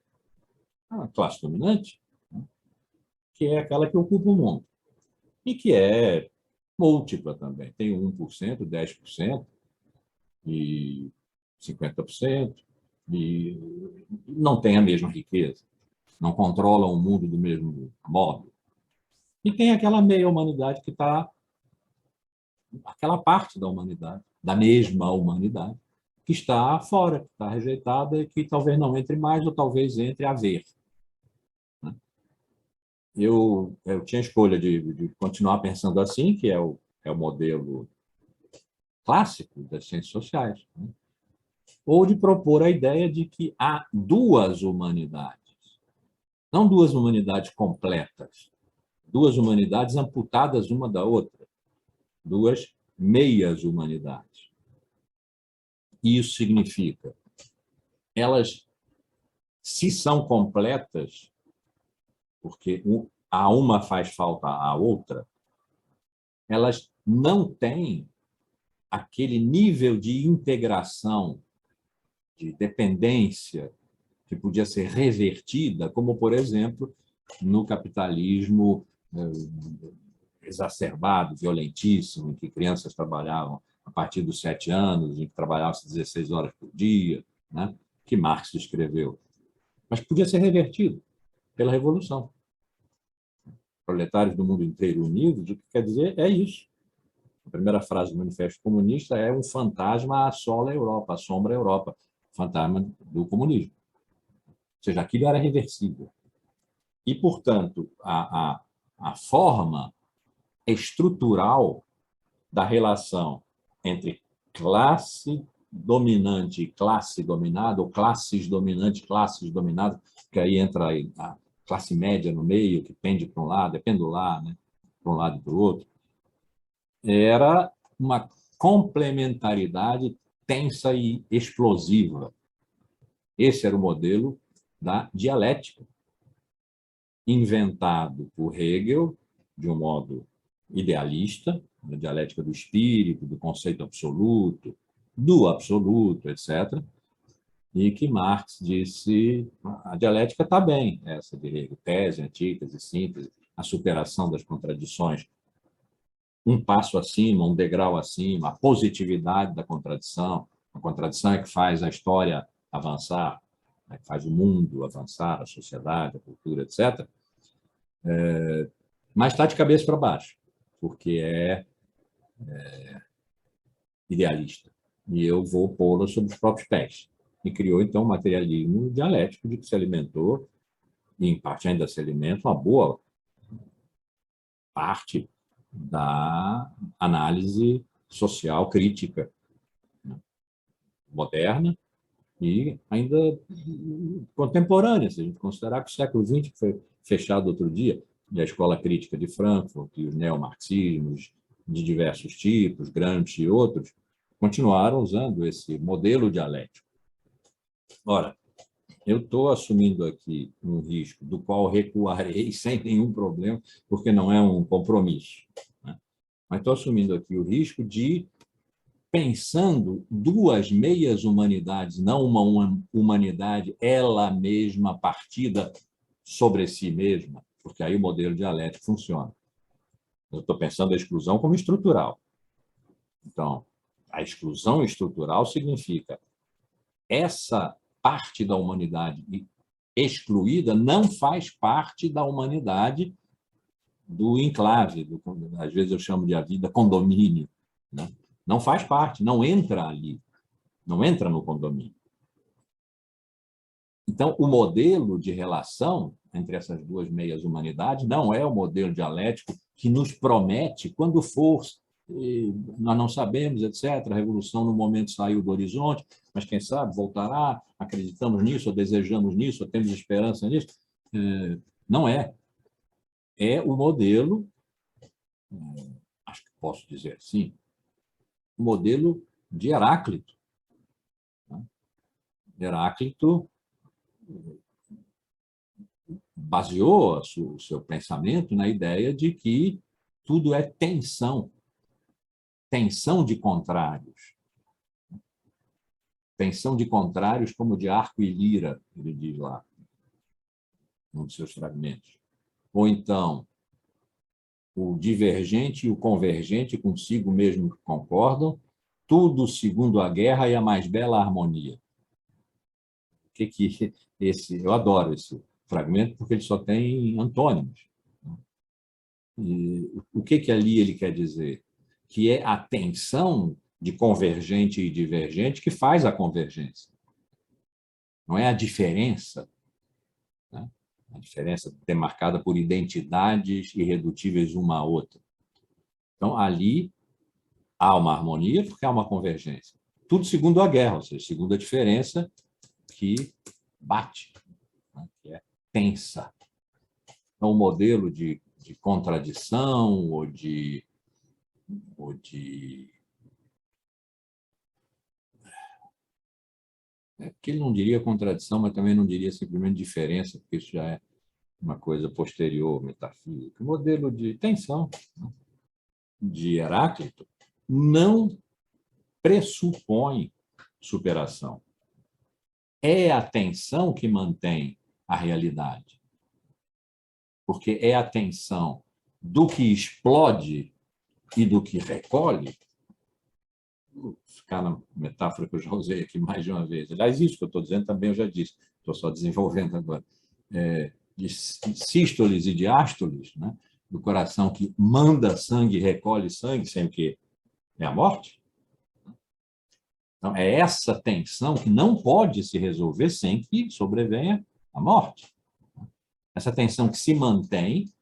a classe dominante, que é aquela que ocupa o mundo, e que é múltipla também. Tem 1%, 10% e 50%, e não tem a mesma riqueza, não controla o mundo do mesmo modo. E tem aquela meia-humanidade que está, aquela parte da humanidade, da mesma humanidade, que está fora, que está rejeitada e que talvez não entre mais ou talvez entre a ver. Eu tinha a escolha de continuar pensando assim, que é o modelo clássico das ciências sociais, né? Ou de propor a ideia de que há duas humanidades, não duas humanidades completas, duas humanidades amputadas uma da outra, duas meias humanidades. E isso significa, elas, se são completas, porque a uma faz falta à outra, elas não têm aquele nível de integração, de dependência, que podia ser revertida, como, por exemplo, no capitalismo exacerbado, violentíssimo, em que crianças trabalhavam a partir dos 7 anos, em que trabalhavam-se 16 horas por dia, né? Que Marx escreveu. Mas podia ser revertido pela Revolução. Proletários do mundo inteiro unidos, o que quer dizer é isso. A primeira frase do Manifesto Comunista é: um fantasma assola a Europa, assombra a Europa, fantasma do comunismo. Ou seja, aquilo era reversível. E, portanto, a forma estrutural da relação entre classe dominante e classe dominada, ou classes dominantes, classes dominadas, que aí entra a classe média no meio, que pende para um lado, é pendular, né? Para um lado e para o outro, era uma complementaridade tensa e explosiva. Esse era o modelo da dialética, inventado por Hegel, de um modo idealista, a dialética do espírito, do conceito absoluto, do absoluto, etc., e que Marx disse, a dialética está bem, essa de Hegel, tese, antítese, síntese, a superação das contradições, um passo acima, um degrau acima, a positividade da contradição, a contradição é que faz a história avançar, é que faz o mundo avançar, a sociedade, a cultura, etc., mas está de cabeça para baixo, porque é idealista. E eu vou pô-la sob os próprios pés. E criou, então, um materialismo dialético de que se alimentou, e em parte ainda se alimenta, uma boa parte da análise social crítica, né, moderna e ainda contemporânea, se a gente considerar que o século XX foi fechado outro dia, e a escola crítica de Frankfurt, e os neomarxismos de diversos tipos, Gramsci e outros, continuaram usando esse modelo dialético. Ora, eu estou assumindo aqui um risco do qual recuarei sem nenhum problema, porque não é um compromisso, né? Mas estou assumindo aqui o risco de, pensando duas meias humanidades, não uma humanidade ela mesma partida sobre si mesma, porque aí o modelo dialético funciona. Eu estou pensando a exclusão como estrutural. Então, a exclusão estrutural significa essa parte da humanidade excluída não faz parte da humanidade do enclave, às vezes eu chamo de a vida condomínio, né? Não faz parte, não entra ali, não entra no condomínio. Então, o modelo de relação entre essas duas meias humanidades não é o modelo dialético que nos promete, quando for, nós não sabemos, etc., a revolução no momento saiu do horizonte, mas quem sabe voltará, acreditamos nisso, ou desejamos nisso, ou temos esperança nisso. Não é. É o modelo, acho que posso dizer assim, o modelo de Heráclito. Heráclito baseou o seu pensamento na ideia de que tudo é tensão, tensão de contrários. Tensão de contrários como de arco e lira, ele diz lá, num dos seus fragmentos. Ou então, o divergente e o convergente consigo mesmo concordam, tudo segundo a guerra e a mais bela harmonia. Eu adoro esse fragmento porque ele só tem antônimos. E o que ali ele quer dizer? Que é a tensão de convergente e divergente que faz a convergência. Não é a diferença, né? A diferença demarcada por identidades irredutíveis uma à outra. Então, ali há uma harmonia porque há uma convergência. Tudo segundo a guerra, ou seja, segundo a diferença que bate, né? Que é tensa. Então, o modelo de contradição ou de que ele não diria contradição, mas também não diria simplesmente diferença, porque isso já é uma coisa posterior, metafísica. O modelo de tensão, né, de Heráclito não pressupõe superação. É a tensão que mantém a realidade, porque é a tensão do que explode e do que recolhe. Vou ficar na metáfora que eu já usei aqui mais de uma vez. Aliás, isso que eu estou dizendo também eu já disse, estou só desenvolvendo agora. De sístoles e diástoles, né? Do coração que manda sangue e recolhe sangue, sem que é a morte. Então, é essa tensão que não pode se resolver sem que sobrevenha a morte. Essa tensão que se mantém,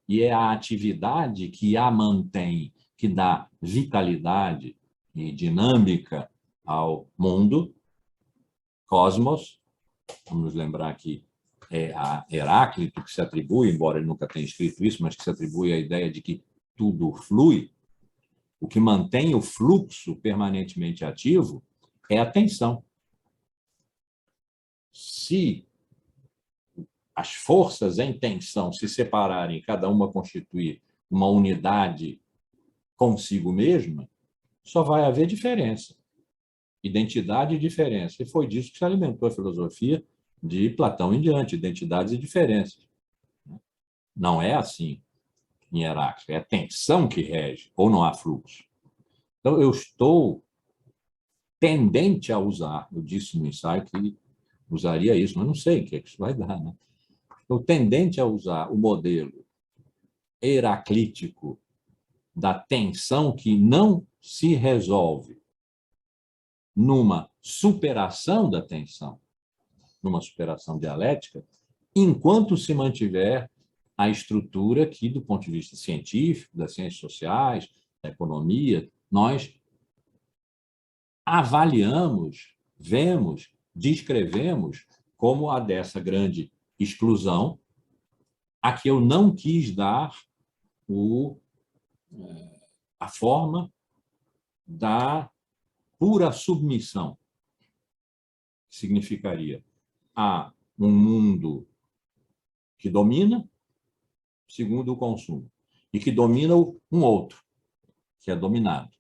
e é a atividade que a mantém, que dá vitalidade e dinâmica ao mundo, cosmos. Vamos lembrar que a Heráclito, que se atribui, embora ele nunca tenha escrito isso, mas que se atribui a ideia de que tudo flui, o que mantém o fluxo permanentemente ativo é a tensão. Se as forças em tensão se separarem, cada uma constituir uma unidade consigo mesma, só vai haver diferença. Identidade e diferença. E foi disso que se alimentou a filosofia de Platão em diante, identidades e diferenças. Não é assim em Heráclito, é a tensão que rege, ou não há fluxo. Então, eu estou tendente a usar, eu disse no ensaio que usaria isso, mas não sei o que isso vai dar, né? Estou tendente a usar o modelo heraclítico da tensão que não se resolve numa superação da tensão, numa superação dialética, enquanto se mantiver a estrutura que, do ponto de vista científico, das ciências sociais, da economia, nós avaliamos, vemos, descrevemos como a dessa grande exclusão, a que eu não quis dar a forma da pura submissão, que significaria a um mundo que domina, segundo o consumo, e que domina um outro, que é dominado.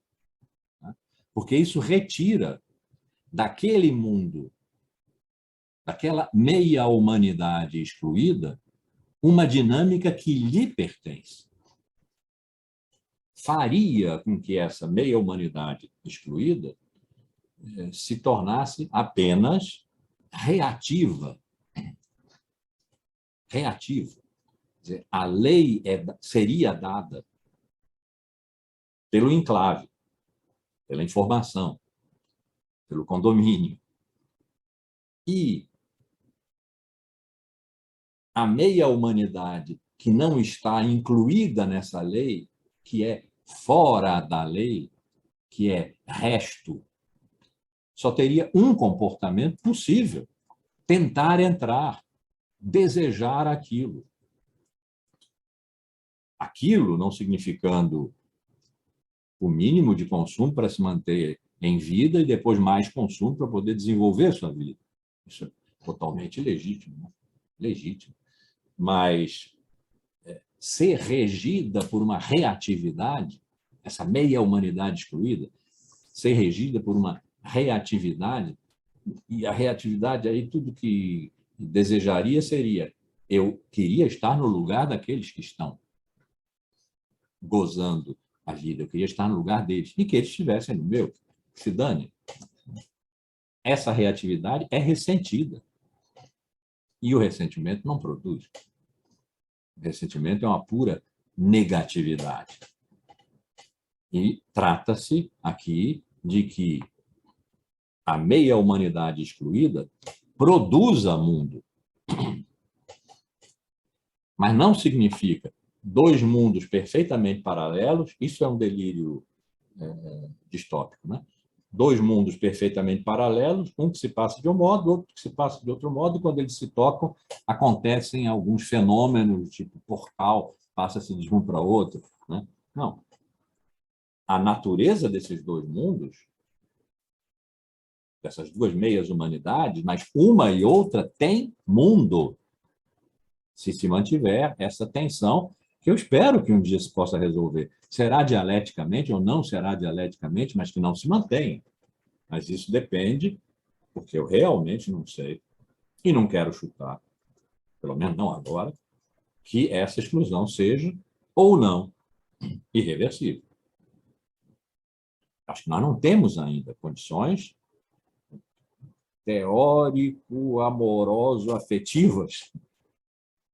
Porque isso retira daquele mundo, daquela meia-humanidade excluída, uma dinâmica que lhe pertence. Faria com que essa meia-humanidade excluída se tornasse apenas reativa. Reativa. Quer dizer, a lei seria dada pelo enclave, pela informação, pelo condomínio. E a meia-humanidade que não está incluída nessa lei, que é fora da lei, que é resto, só teria um comportamento possível: tentar entrar, desejar aquilo. Aquilo não significando o mínimo de consumo para se manter em vida e depois mais consumo para poder desenvolver sua vida. Isso é totalmente legítimo, né? Legítimo. Mas ser regida por uma reatividade, essa meia-humanidade excluída, ser regida por uma reatividade, e a reatividade aí, tudo que desejaria seria: eu queria estar no lugar daqueles que estão gozando a vida, eu queria estar no lugar deles, e que eles estivessem no meu, se dane. Essa reatividade é ressentida. E o ressentimento não produz. O ressentimento é uma pura negatividade. E trata-se aqui de que a meia-humanidade excluída produza mundo. Mas não significa dois mundos perfeitamente paralelos. Isso é um delírio distópico, né? Dois mundos perfeitamente paralelos, um que se passa de um modo, outro que se passa de outro modo, e quando eles se tocam, acontecem alguns fenômenos, tipo portal, passa-se de um para outro, né? Não. A natureza desses dois mundos, dessas duas meias humanidades, mas uma e outra tem mundo, se mantiver essa tensão, que eu espero que um dia se possa resolver. Será dialeticamente ou não será dialeticamente, mas que não se mantenha. Mas isso depende, porque eu realmente não sei, e não quero chutar, pelo menos não agora, que essa exclusão seja ou não irreversível. Acho que nós não temos ainda condições teórico-amoroso-afetivas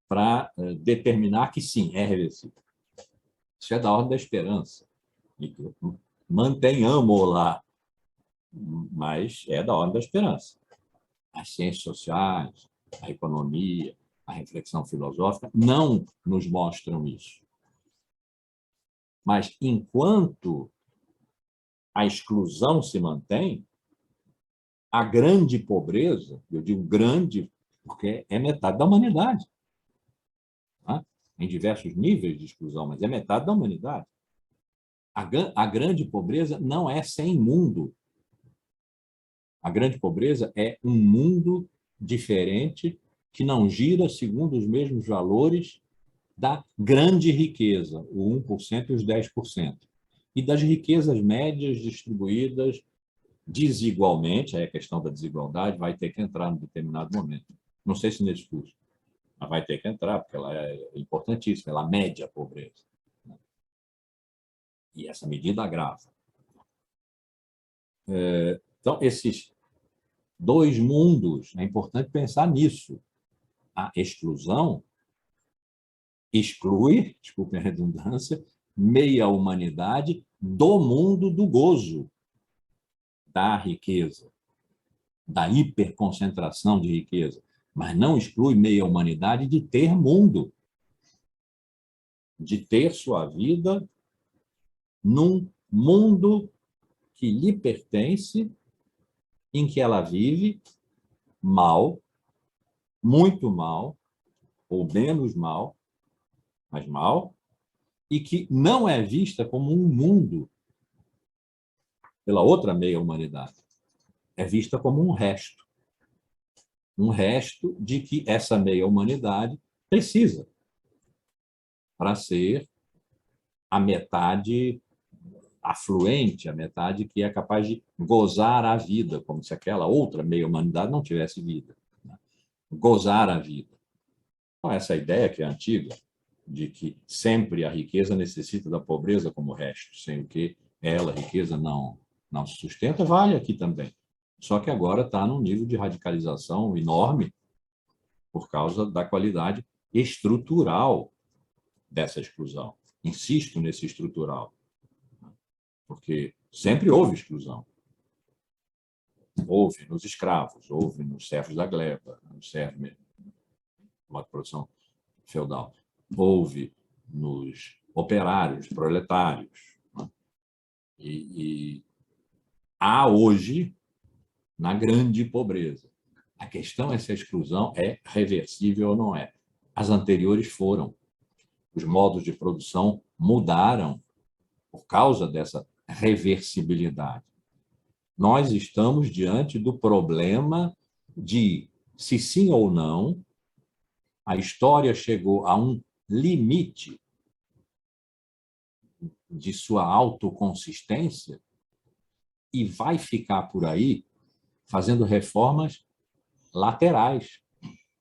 para determinar que sim, é reversível. Isso é da ordem da esperança. E mantenhamos lá, mas é da ordem da esperança. As ciências sociais, a economia, a reflexão filosófica não nos mostram isso. Mas enquanto a exclusão se mantém, a grande pobreza, eu digo grande porque é metade da humanidade, tá? Em diversos níveis de exclusão, mas é metade da humanidade. A grande pobreza não é sem mundo. A grande pobreza é um mundo diferente que não gira segundo os mesmos valores da grande riqueza, o 1% e os 10%, e das riquezas médias distribuídas desigualmente. Aí a questão da desigualdade vai ter que entrar em determinado momento. Não sei se nesse curso, mas vai ter que entrar, porque ela é importantíssima, ela mede a pobreza. E essa medida agrava. Então, esses dois mundos, é importante pensar nisso. A exclusão exclui, desculpem a redundância, meia humanidade do mundo do gozo, da riqueza, da hiperconcentração de riqueza, mas não exclui meia humanidade de ter mundo, de ter sua vida num mundo que lhe pertence, em que ela vive mal, muito mal, ou menos mal, mas mal, e que não é vista como um mundo pela outra meia humanidade. É vista como um resto de que essa meia humanidade precisa para ser a metade afluente, a metade que é capaz de gozar a vida, como se aquela outra meia humanidade não tivesse vida, né? Gozar a vida. Então, essa ideia que é antiga, de que sempre a riqueza necessita da pobreza como resto, sem o que ela, a riqueza, não se sustenta, vale aqui também. Só que agora está num nível de radicalização enorme por causa da qualidade estrutural dessa exclusão. Insisto nesse estrutural, porque sempre houve exclusão. Houve nos escravos, houve nos servos da gleba, nos servos de produção feudal, houve nos operários, proletários, né? E há hoje na grande pobreza. A questão é se a exclusão é reversível ou não é. As anteriores foram. Os modos de produção mudaram por causa dessa reversibilidade. Nós estamos diante do problema de se sim ou não a história chegou a um limite de sua autoconsistência e vai ficar por aí fazendo reformas laterais,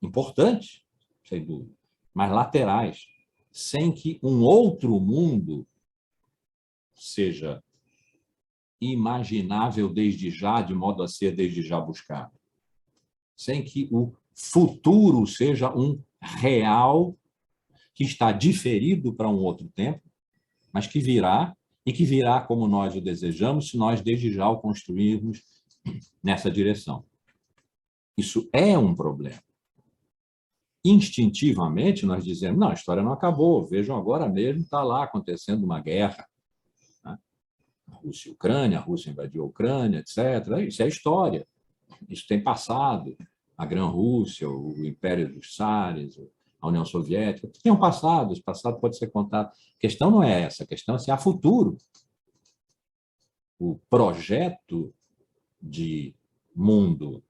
importantes, sem dúvida, mas laterais, sem que um outro mundo seja imaginável desde já, de modo a ser desde já buscado, sem que o futuro seja um real que está diferido para um outro tempo, mas que virá, e que virá como nós o desejamos, se nós desde já o construirmos nessa direção. Isso é um problema. Instintivamente, nós dizemos, não, a história não acabou, vejam, agora mesmo está lá acontecendo uma guerra, né? A Rússia e a Ucrânia, a Rússia invadiu a Ucrânia, etc. Isso é história, isso tem passado. A Grã-Rússia, o Império dos Tsares, a União Soviética, tem um passado, esse passado pode ser contado. A questão não é essa, a questão é se há futuro. O projeto de mundo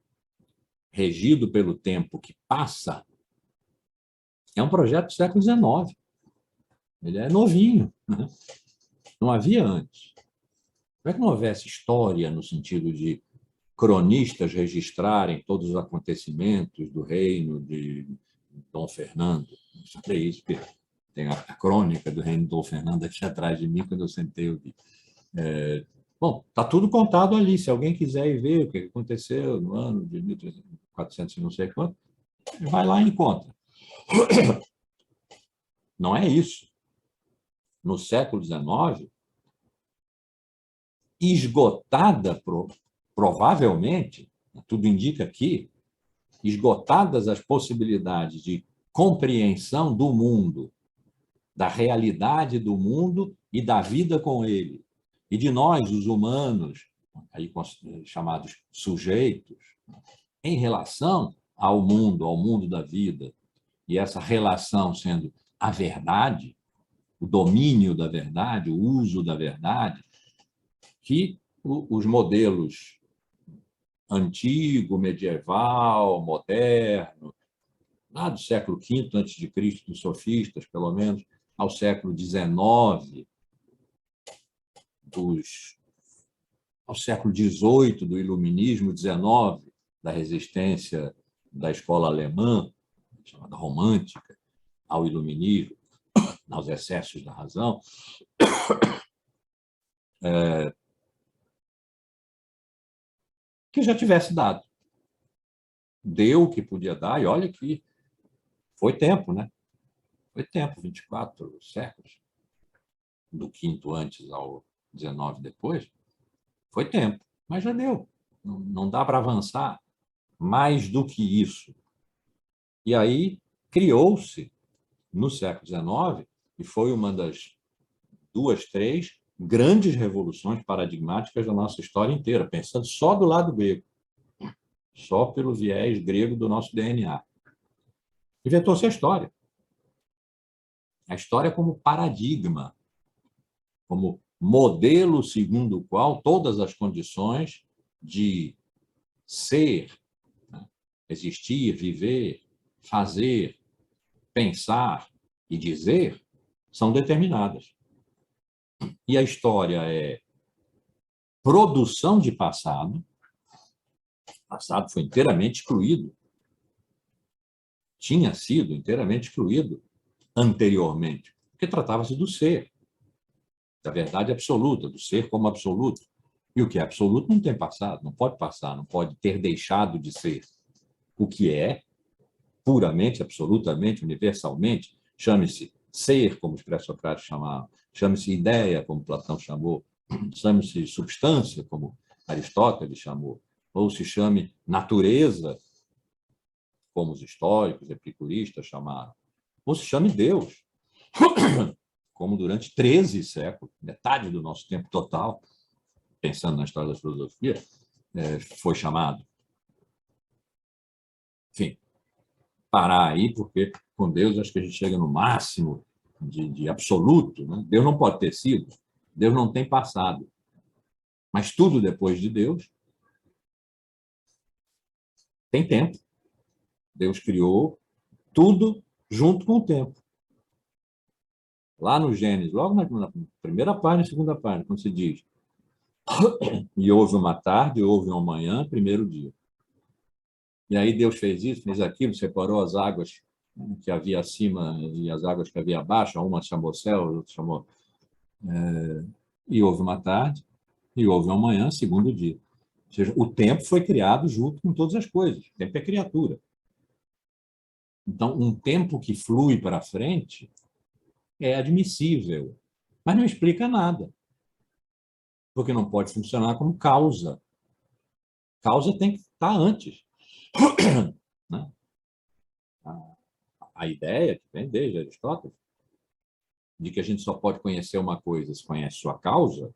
regido pelo tempo que passa é um projeto do século XIX. Ele é novinho, né? Não havia antes. Não é que não houvesse história no sentido de cronistas registrarem todos os acontecimentos do reino de Dom Fernando. É isso que tem a crônica do reino de Dom Fernando aqui atrás de mim, quando eu sentei eu vi. Bom, está tudo contado ali. Se alguém quiser ir ver o que aconteceu no ano de 1400 e não sei quanto, vai lá e encontra. Não é isso. No século XIX, esgotada, provavelmente, tudo indica aqui, esgotadas as possibilidades de compreensão do mundo, da realidade do mundo e da vida com ele, e de nós, os humanos, aí chamados sujeitos, em relação ao mundo da vida, e essa relação sendo a verdade, o domínio da verdade, o uso da verdade, que os modelos antigo, medieval, moderno, lá do século V a.C., dos sofistas, pelo menos, ao século XIX, ao século XVIII, do iluminismo, XIX, da resistência da escola alemã, chamada romântica, ao iluminismo, aos excessos da razão, que já tivesse dado. Deu o que podia dar, e olha que foi tempo, né? Foi tempo, 24 séculos, do quinto antes ao 19 depois, foi tempo, mas já deu. Não dá para avançar mais do que isso. E aí criou-se, no século XIX, e foi uma das duas, três grandes revoluções paradigmáticas da nossa história inteira, pensando só do lado grego, só pelo viés grego do nosso DNA. Inventou-se a história. A história como paradigma, como modelo segundo o qual todas as condições de ser, né, existir, viver, fazer, pensar e dizer são determinadas. E a história é produção de passado. O passado foi inteiramente excluído. Tinha sido inteiramente excluído anteriormente, porque tratava-se do ser, da verdade absoluta, do ser como absoluto. E o que é absoluto não tem passado, não pode passar, não pode ter deixado de ser. O que é puramente, absolutamente, universalmente, chame-se ser, como os pré-socráticos chamavam, chame-se ideia, como Platão chamou, chame-se substância, como Aristóteles chamou, ou se chame natureza, como os históricos, epicuristas chamaram, ou se chame Deus, como durante 13 séculos, metade do nosso tempo total, pensando na história da filosofia, foi chamado. Enfim, parar aí, porque com Deus acho que a gente chega no máximo de absoluto. Né? Deus não pode ter sido, Deus não tem passado. Mas tudo depois de Deus tem tempo. Deus criou tudo junto com o tempo. Lá no Gênesis, logo na primeira página e segunda página, quando se diz e houve uma tarde, houve uma manhã, primeiro dia. E aí Deus fez isso, fez aquilo, separou as águas que havia acima e as águas que havia abaixo, uma chamou céu, a outra chamou... E houve uma tarde, e houve uma manhã, segundo dia. Ou seja, o tempo foi criado junto com todas as coisas. O tempo é criatura. Então, um tempo que flui para frente é admissível, mas não explica nada, porque não pode funcionar como causa. Causa tem que estar antes. Né? A ideia, que vem desde Aristóteles, de que a gente só pode conhecer uma coisa se conhece sua causa,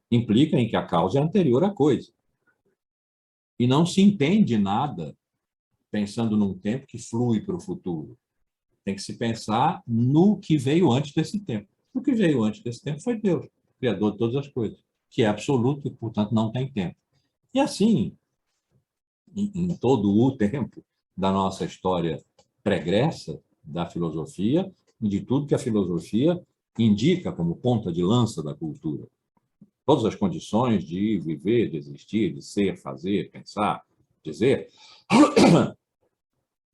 implica em que a causa é anterior à coisa. E não se entende nada pensando num tempo que flui para o futuro. Tem que se pensar no que veio antes desse tempo. O que veio antes desse tempo foi Deus, criador de todas as coisas, que é absoluto e, portanto, não tem tempo. E assim, em todo o tempo da nossa história pregressa da filosofia e de tudo que a filosofia indica como ponta de lança da cultura. Todas as condições de viver, de existir, de ser, fazer, pensar, dizer,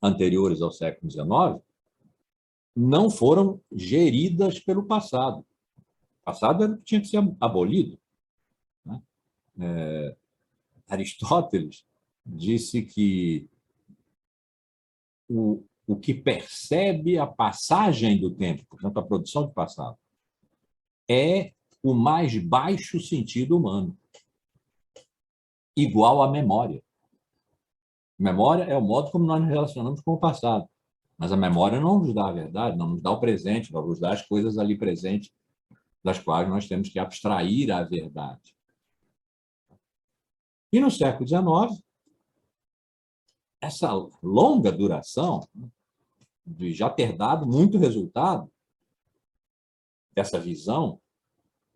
anteriores ao século XIX, não foram geridas pelo passado. O passado tinha que ser abolido. Né? Aristóteles disse que o que percebe a passagem do tempo, portanto, a produção de passado, é o mais baixo sentido humano, igual à memória. Memória é o modo como nós nos relacionamos com o passado, mas a memória não nos dá a verdade, não nos dá o presente, não nos dá as coisas ali presentes, das quais nós temos que abstrair a verdade. E no século XIX, essa longa duração de já ter dado muito resultado, essa visão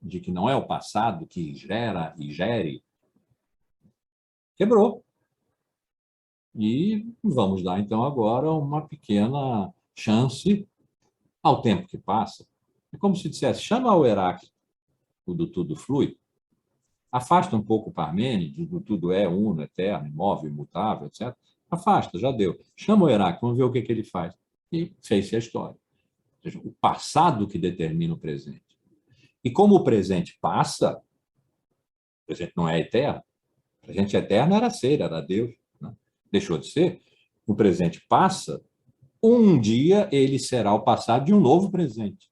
de que não é o passado que gera e gere, quebrou. E vamos dar, então, agora uma pequena chance ao tempo que passa. É como se dissesse, chama o Heráclito, o do tudo flui, afasta um pouco o Parmênides, do tudo é uno, eterno, imóvel, imutável, etc. Afasta, já deu. Chama o Heráclito, vamos ver o que ele faz. E fez-se a história. Ou seja, o passado que determina o presente. E como o presente passa, o presente não é eterno, o presente eterno era ser, era Deus, né? Deixou de ser. O presente passa, um dia ele será o passado de um novo presente.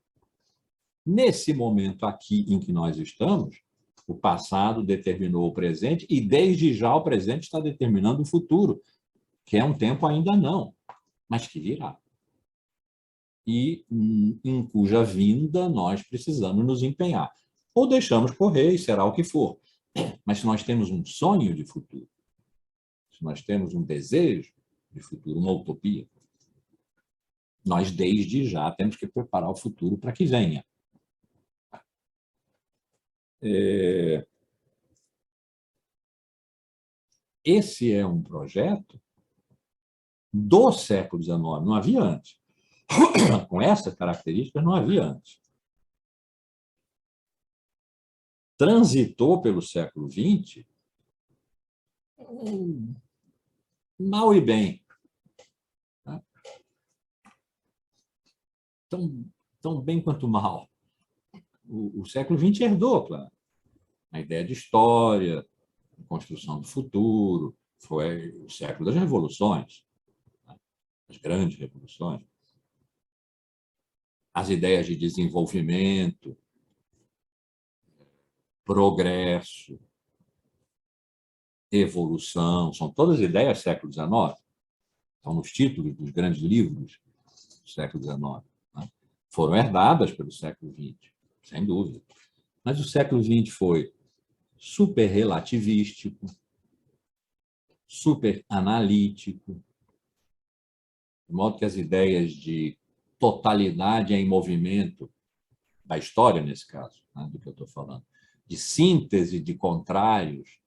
Nesse momento aqui em que nós estamos, o passado determinou o presente e desde já o presente está determinando o futuro, que é um tempo ainda não, mas que virá. E em cuja vinda nós precisamos nos empenhar. Ou deixamos correr e será o que for. Mas se nós temos um sonho de futuro, se nós temos um desejo de futuro, uma utopia, nós desde já temos que preparar o futuro para que venha. Esse é um projeto do século XIX, não havia antes. Com essas características, não havia antes. Transitou pelo século XX mal e bem. Tão bem quanto mal. O século XX herdou, claro, a ideia de história, a construção do futuro, foi o século das revoluções, as grandes revoluções, as ideias de desenvolvimento, progresso, evolução, são todas ideias do século XIX, estão nos títulos dos grandes livros do século XIX, né? Foram herdadas pelo século XX, sem dúvida. Mas o século XX foi super relativístico, super analítico, de modo que as ideias de totalidade em movimento, da história nesse caso, né, do que eu estou falando, de síntese de contrários,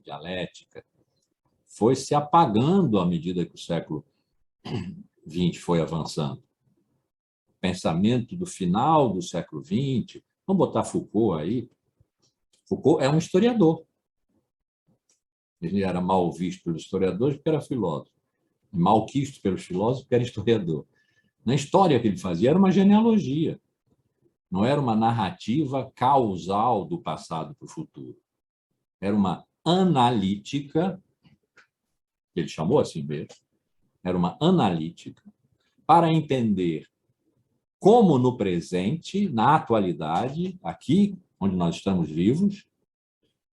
dialética, foi se apagando à medida que o século XX foi avançando. O pensamento do final do século XX, vamos botar Foucault aí. Foucault é um historiador. Ele era mal visto pelos historiadores porque era filósofo, mal quisto pelos filósofos porque era historiador. Na história que ele fazia era uma genealogia, não era uma narrativa causal do passado para o futuro. Era uma analítica, ele chamou assim mesmo, era uma analítica para entender como no presente, na atualidade, aqui onde nós estamos vivos,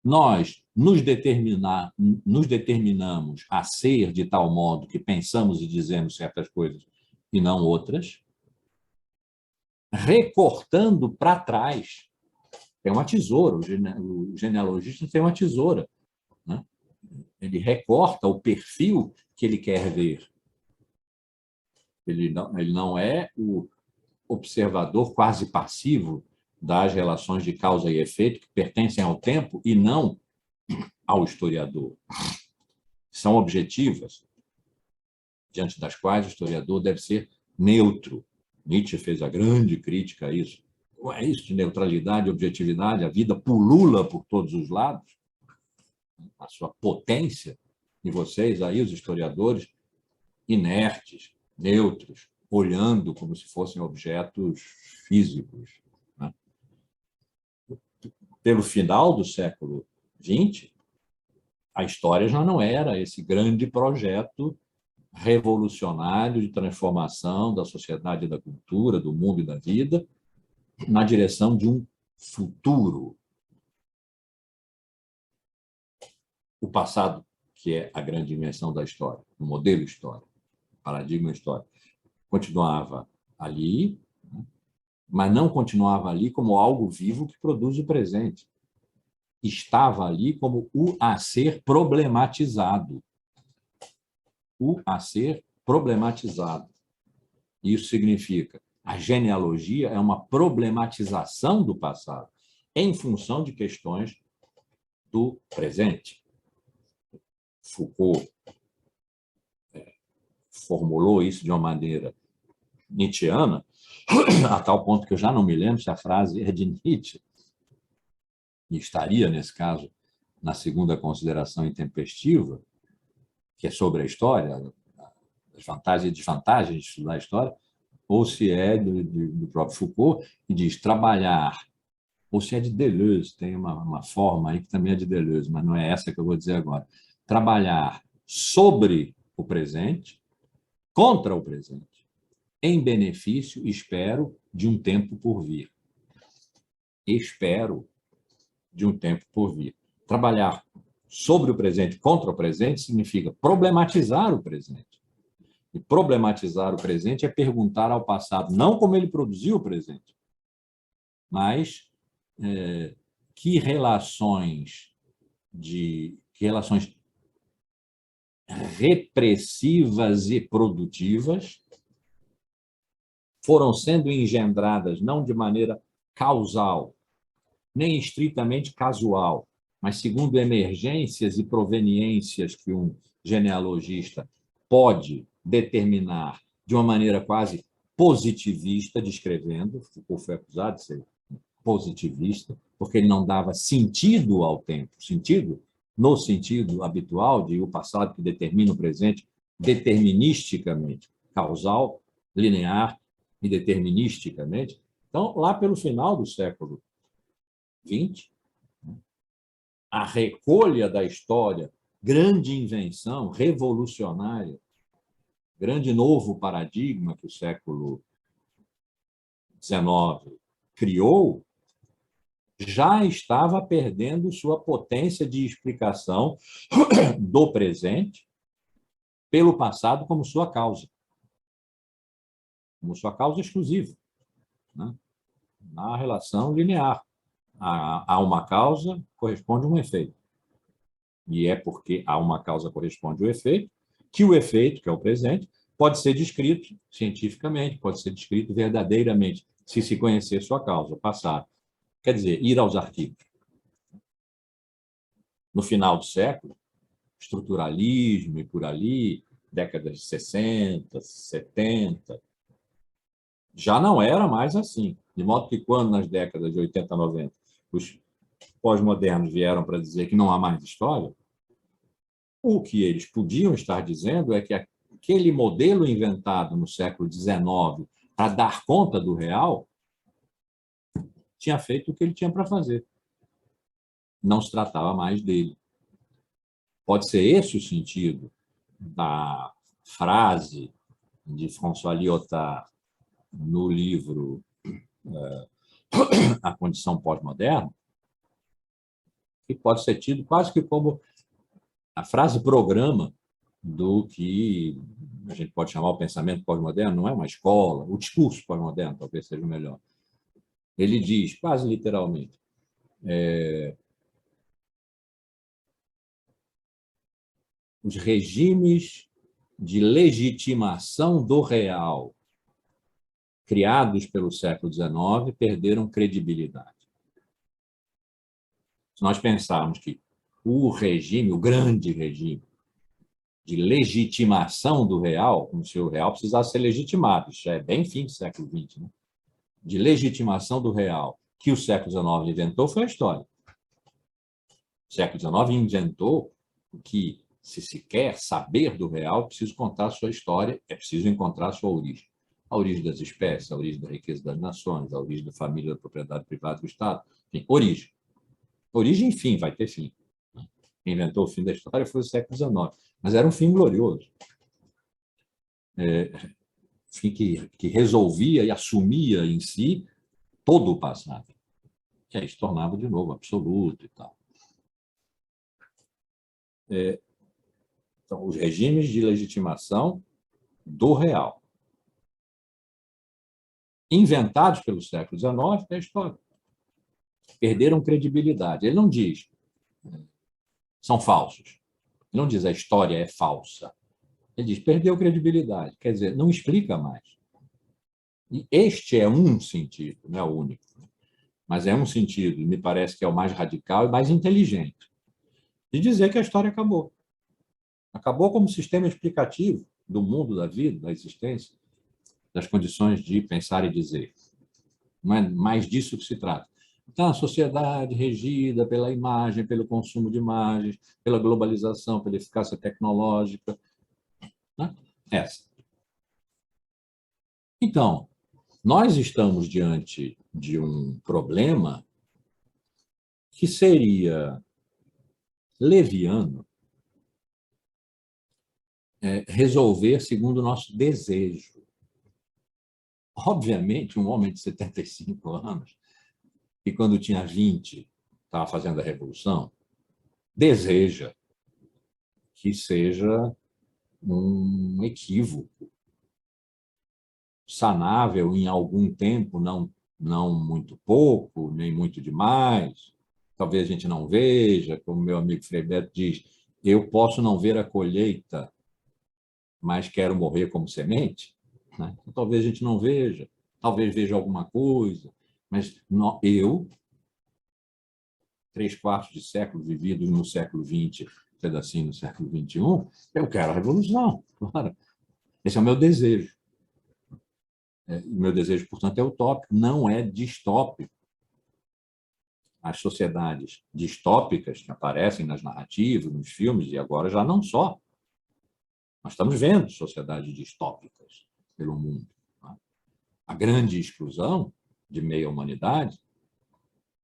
nós nos determinamos a ser de tal modo que pensamos e dizemos certas coisas e não outras, recortando para trás. É uma tesoura, o genealogista tem uma tesoura, né? Ele recorta o perfil que ele quer ver. Ele não é o observador quase passivo das relações de causa e efeito que pertencem ao tempo e não ao historiador. São objetivas, diante das quais o historiador deve ser neutro. Nietzsche fez a grande crítica a isso. Não é isso de neutralidade, objetividade, a vida pulula por todos os lados, a sua potência, e vocês aí, os historiadores, inertes, neutros, olhando como se fossem objetos físicos, né? Pelo final do século XX, a história já não era esse grande projeto revolucionário de transformação da sociedade e da cultura, do mundo e da vida, na direção de um futuro. O passado, que é a grande dimensão da história, o modelo histórico, o paradigma histórico, continuava ali, mas não continuava ali como algo vivo que produz o presente. Estava ali como o a ser problematizado. a ser problematizado. Isso significa a genealogia é uma problematização do passado em função de questões do presente. Foucault formulou isso de uma maneira nietzschiana, a tal ponto que eu já não me lembro se a frase é de Nietzsche, e estaria, nesse caso, na segunda consideração intempestiva, que é sobre a história, as vantagens e desvantagens de estudar a história, ou se é do próprio Foucault, que diz trabalhar, ou se é de Deleuze, tem uma forma aí que também é de Deleuze, mas não é essa que eu vou dizer agora. Trabalhar sobre o presente, contra o presente, em benefício, espero, de um tempo por vir. Espero de um tempo por vir. Trabalhar sobre o presente, contra o presente, significa problematizar o presente. E problematizar o presente é perguntar ao passado, não como ele produziu o presente, mas que relações repressivas e produtivas foram sendo engendradas não de maneira causal, nem estritamente casual, mas segundo emergências e proveniências que um genealogista pode determinar de uma maneira quase positivista, descrevendo. Foucault foi acusado de ser positivista, porque ele não dava sentido ao tempo, sentido no sentido habitual de o passado que determina o presente deterministicamente, causal, linear e deterministicamente. Então, lá pelo final do século XX, a recolha da história, grande invenção, revolucionária, grande novo paradigma que o século XIX criou, já estava perdendo sua potência de explicação do presente pelo passado como sua causa exclusiva, né? Na relação linear. A uma causa corresponde um efeito. E é porque a uma causa corresponde o efeito, que o efeito, que é o presente, pode ser descrito cientificamente, pode ser descrito verdadeiramente, se conhecer sua causa, o passado. Quer dizer, ir aos arquivos. No final do século, estruturalismo e por ali, décadas de 60, 70, já não era mais assim. De modo que quando, nas décadas de 80, 90, os pós-modernos vieram para dizer que não há mais história, o que eles podiam estar dizendo é que aquele modelo inventado no século XIX para dar conta do real tinha feito o que ele tinha para fazer. Não se tratava mais dele. Pode ser esse o sentido da frase de François Lyotard no livro A Condição Pós-Moderna, que pode ser tido quase que como a frase programa do que a gente pode chamar o pensamento pós-moderno, não é uma escola, o discurso pós-moderno talvez seja o melhor. Ele diz, quase literalmente, os regimes de legitimação do real criados pelo século XIX perderam credibilidade. Se nós pensarmos que o regime, o grande regime de legitimação do real, como se o real precisasse ser legitimado, isso já é bem fim do século XX, né? De legitimação do real, que o século XIX inventou, foi a história. O século XIX inventou que, se quer saber do real, é preciso contar a sua história, é preciso encontrar a sua origem. A origem das espécies, a origem da riqueza das nações, a origem da família, da propriedade privada do Estado, enfim, origem. Origem, enfim, vai ter fim. Quem inventou o fim da história foi o século XIX, mas era um fim glorioso. Fim que resolvia e assumia em si todo o passado, que aí se tornava de novo absoluto e tal. Então, os regimes de legitimação do real, inventados pelo século XIX, é a história. Perderam credibilidade. Ele não diz são falsos. Ele não diz a história é falsa. Ele diz, perdeu credibilidade. Quer dizer, não explica mais. E este é um sentido, não é o único, mas é um sentido, me parece que é o mais radical e mais inteligente, de dizer que a história acabou. Acabou como sistema explicativo do mundo, da vida, da existência, das condições de pensar e dizer. Não é mais disso que se trata. Então, a sociedade regida pela imagem, pelo consumo de imagens, pela globalização, pela eficácia tecnológica, né? Essa. Então, nós estamos diante de um problema que seria leviano resolver segundo o nosso desejo. Obviamente, um homem de 75 anos, que quando tinha 20 estava fazendo a revolução, deseja que seja um equívoco sanável em algum tempo, não muito pouco, nem muito demais. Talvez a gente não veja, como meu amigo Frei Beto diz, eu posso não ver a colheita, mas quero morrer como semente. Né? Então, talvez a gente não veja, talvez veja alguma coisa, mas eu, 3/4 de século vivido no século XX, pedacinho no século XXI, eu quero a revolução, claro. Esse é o meu desejo. O meu desejo, portanto, é utópico, não é distópico. As sociedades distópicas que aparecem nas narrativas, nos filmes, e agora já não só. Nós estamos vendo sociedades distópicas pelo mundo. A grande exclusão de meia humanidade,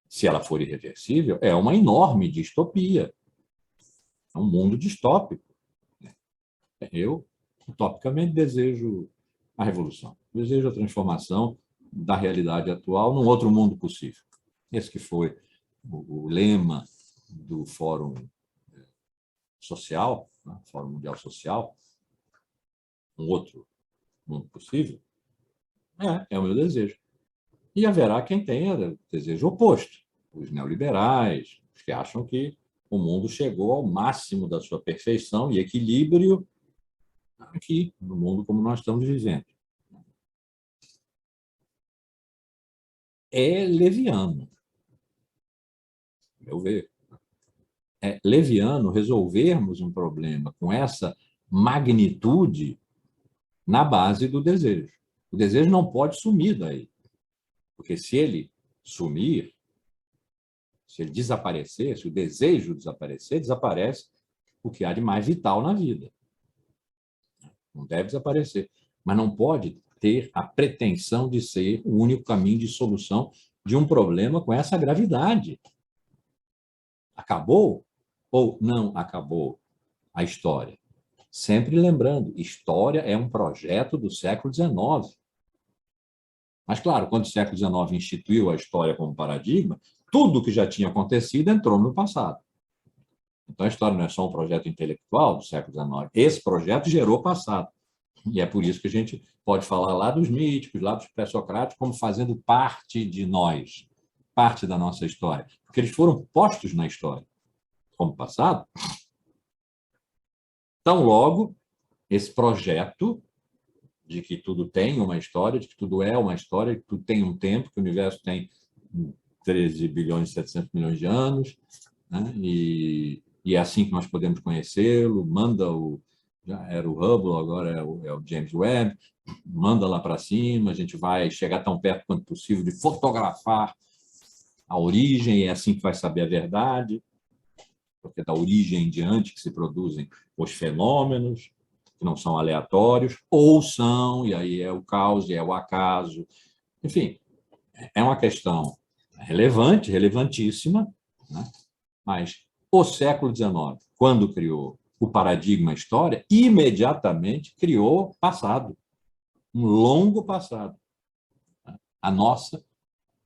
se ela for irreversível, é uma enorme distopia. É um mundo distópico. Eu, utopicamente, desejo a revolução, desejo a transformação da realidade atual num outro mundo possível. Esse que foi o lema do Fórum Social, né? Fórum Mundial Social, um outro mundo possível, é o meu desejo. E haverá quem tenha o desejo oposto, os neoliberais, os que acham que o mundo chegou ao máximo da sua perfeição e equilíbrio aqui, no mundo como nós estamos vivendo. É leviano, meu ver. É leviano resolvermos um problema com essa magnitude na base do desejo. O desejo não pode sumir daí, porque se ele sumir, se ele desaparecer, se o desejo desaparecer, desaparece o que há de mais vital na vida. Não deve desaparecer, mas não pode ter a pretensão de ser o único caminho de solução de um problema com essa gravidade. Acabou ou não acabou a história? Sempre lembrando, história é um projeto do século XIX. Mas, claro, quando o século XIX instituiu a história como paradigma, tudo que já tinha acontecido entrou no passado. Então, a história não é só um projeto intelectual do século XIX. Esse projeto gerou passado. E é por isso que a gente pode falar lá dos míticos, lá dos pré-socráticos, como fazendo parte de nós, parte da nossa história. Porque eles foram postos na história como passado. Então, logo, esse projeto de que tudo tem uma história, de que tudo é uma história, de que tudo tem um tempo, que o universo tem 13 bilhões e 700 milhões de anos, né? E é assim que nós podemos conhecê-lo, já era o Hubble, agora é o James Webb, manda lá para cima, a gente vai chegar tão perto quanto possível de fotografar a origem, é assim que vai saber a verdade, porque é da origem em diante que se produzem os fenômenos, que não são aleatórios, ou são, e aí é o caos, e é o acaso. Enfim, é uma questão relevante, relevantíssima, né? Mas o século XIX, quando criou o paradigma história, imediatamente criou passado, um longo passado, né? A nossa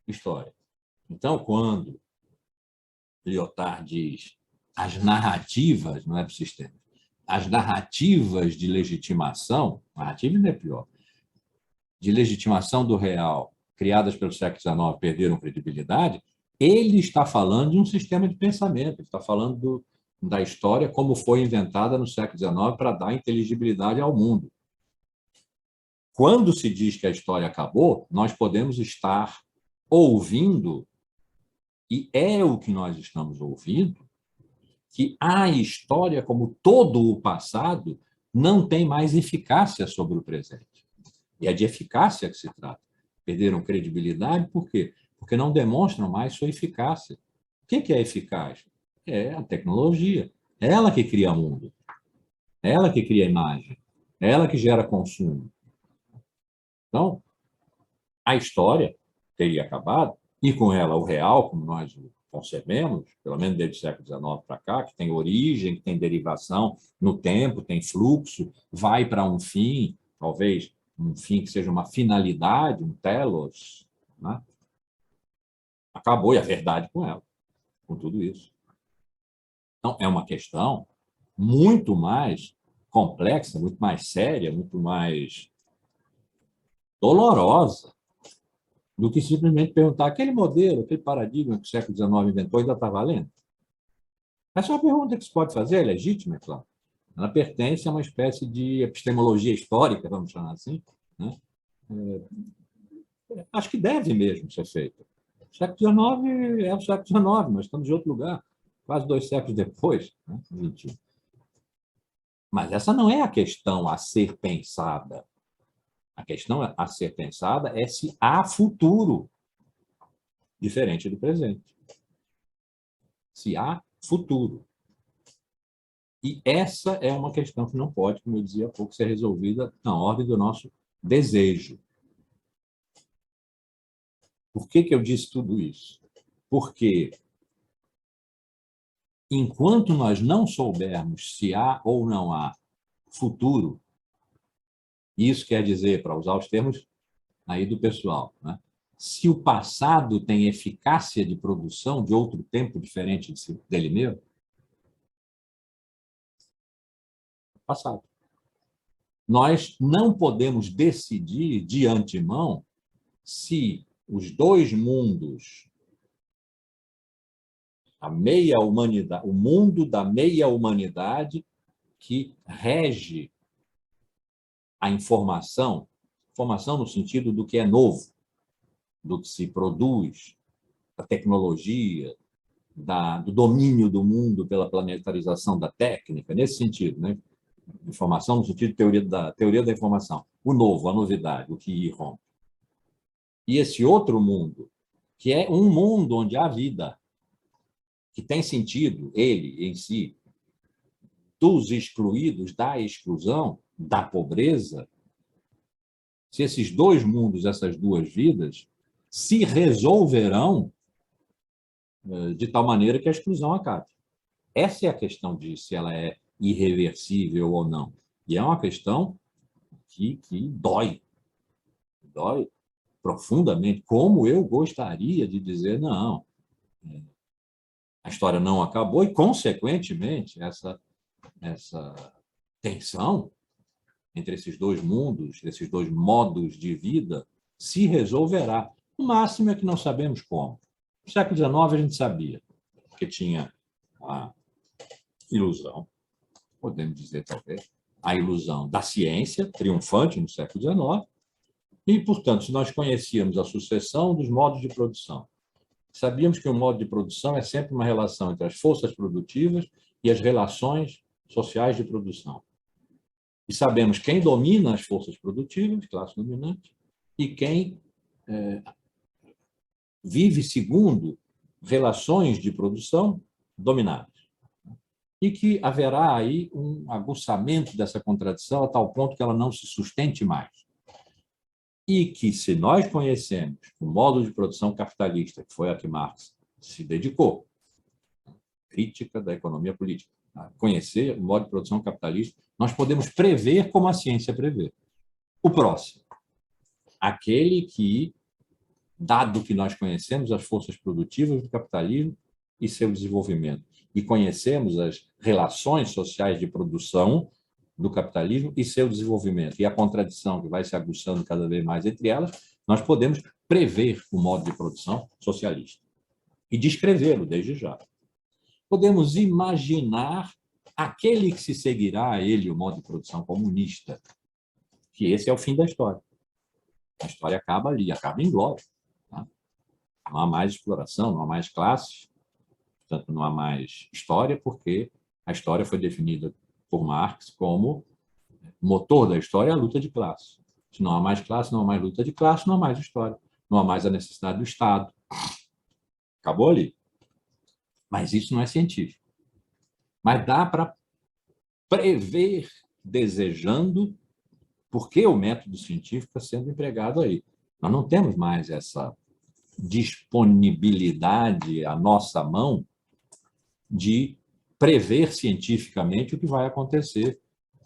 história. Então, quando Lyotard diz as narrativas, não é do sistema, as narrativas de legitimação, narrativa ainda é pior, de legitimação do real, criadas pelo século XIX, perderam credibilidade, ele está falando de um sistema de pensamento, ele está falando da história como foi inventada no século XIX para dar inteligibilidade ao mundo. Quando se diz que a história acabou, nós podemos estar ouvindo, e é o que nós estamos ouvindo, que a história, como todo o passado, não tem mais eficácia sobre o presente. E é de eficácia que se trata. Perderam credibilidade, por quê? Porque não demonstram mais sua eficácia. O que é eficaz? É a tecnologia. É ela que cria mundo. É ela que cria imagem. É ela que gera consumo. Então, a história teria acabado, e com ela o real, como nós o concebemos, pelo menos desde o século XIX para cá, que tem origem, que tem derivação no tempo, tem fluxo, vai para um fim, talvez um fim que seja uma finalidade, um telos, né? Acabou, e a verdade com ela, com tudo isso. Então, é uma questão muito mais complexa, muito mais séria, muito mais dolorosa do que simplesmente perguntar aquele modelo, aquele paradigma que o século XIX inventou ainda está valendo? Essa é uma pergunta que se pode fazer, é legítima, é claro. Ela pertence a uma espécie de epistemologia histórica, vamos chamar assim, né? Acho que deve mesmo ser feita. O século XIX é o século XIX, nós estamos em outro lugar, quase 2 séculos depois, né? 21. Mas essa não é a questão a ser pensada. A questão a ser pensada é se há futuro diferente do presente. Se há futuro. E essa é uma questão que não pode, como eu dizia há pouco, ser resolvida na ordem do nosso desejo. Por que eu disse tudo isso? Porque enquanto nós não soubermos se há ou não há futuro, isso quer dizer, para usar os termos aí do pessoal, né? Se o passado tem eficácia de produção de outro tempo diferente dele mesmo, passado. Nós não podemos decidir de antemão se os dois mundos, a meia humanidade, o mundo da meia humanidade que rege a informação no sentido do que é novo, do que se produz, da tecnologia, do domínio do mundo pela planetarização da técnica, nesse sentido, né? Informação no sentido de teoria da informação, o novo, a novidade, o que irrompe. E esse outro mundo, que é um mundo onde há vida, que tem sentido, ele em si, dos excluídos, da exclusão, da pobreza, se esses dois mundos, essas duas vidas, se resolverão de tal maneira que a exclusão acabe. Essa é a questão de se ela é irreversível ou não. E é uma questão que dói profundamente, como eu gostaria de dizer, não, a história não acabou e, consequentemente, essa tensão entre esses dois mundos, esses dois modos de vida, se resolverá. O máximo é que não sabemos como. No século XIX a gente sabia, porque tinha a ilusão, podemos dizer talvez, a ilusão da ciência triunfante no século XIX, e, portanto, se nós conhecíamos a sucessão dos modos de produção, sabíamos que o modo de produção é sempre uma relação entre as forças produtivas e as relações sociais de produção. E sabemos quem domina as forças produtivas, classe dominante, e quem vive segundo relações de produção dominadas. E que haverá aí um aguçamento dessa contradição a tal ponto que ela não se sustente mais. E que, se nós conhecemos o modo de produção capitalista, que foi a que Marx se dedicou, crítica da economia política, a conhecer o modo de produção capitalista, nós podemos prever como a ciência prevê. O próximo, aquele que, dado que nós conhecemos as forças produtivas do capitalismo e seu desenvolvimento, e conhecemos as relações sociais de produção do capitalismo e seu desenvolvimento, e a contradição que vai se aguçando cada vez mais entre elas, nós podemos prever o modo de produção socialista e descrevê-lo desde já. podemos imaginar aquele que se seguirá a ele, o modo de produção comunista, que esse é o fim da história. A história acaba ali, acaba em glória. Tá? Não há mais exploração, não há mais classes, portanto, não há mais história, porque a história foi definida por Marx como motor da história é a luta de classe. Se não há mais classe, não há mais luta de classe, não há mais história. Não há mais a necessidade do Estado. Acabou ali. Mas isso não é científico. Mas dá para prever, desejando, porque o método científico está sendo empregado aí. Nós não temos mais essa disponibilidade à nossa mão de prever cientificamente o que vai acontecer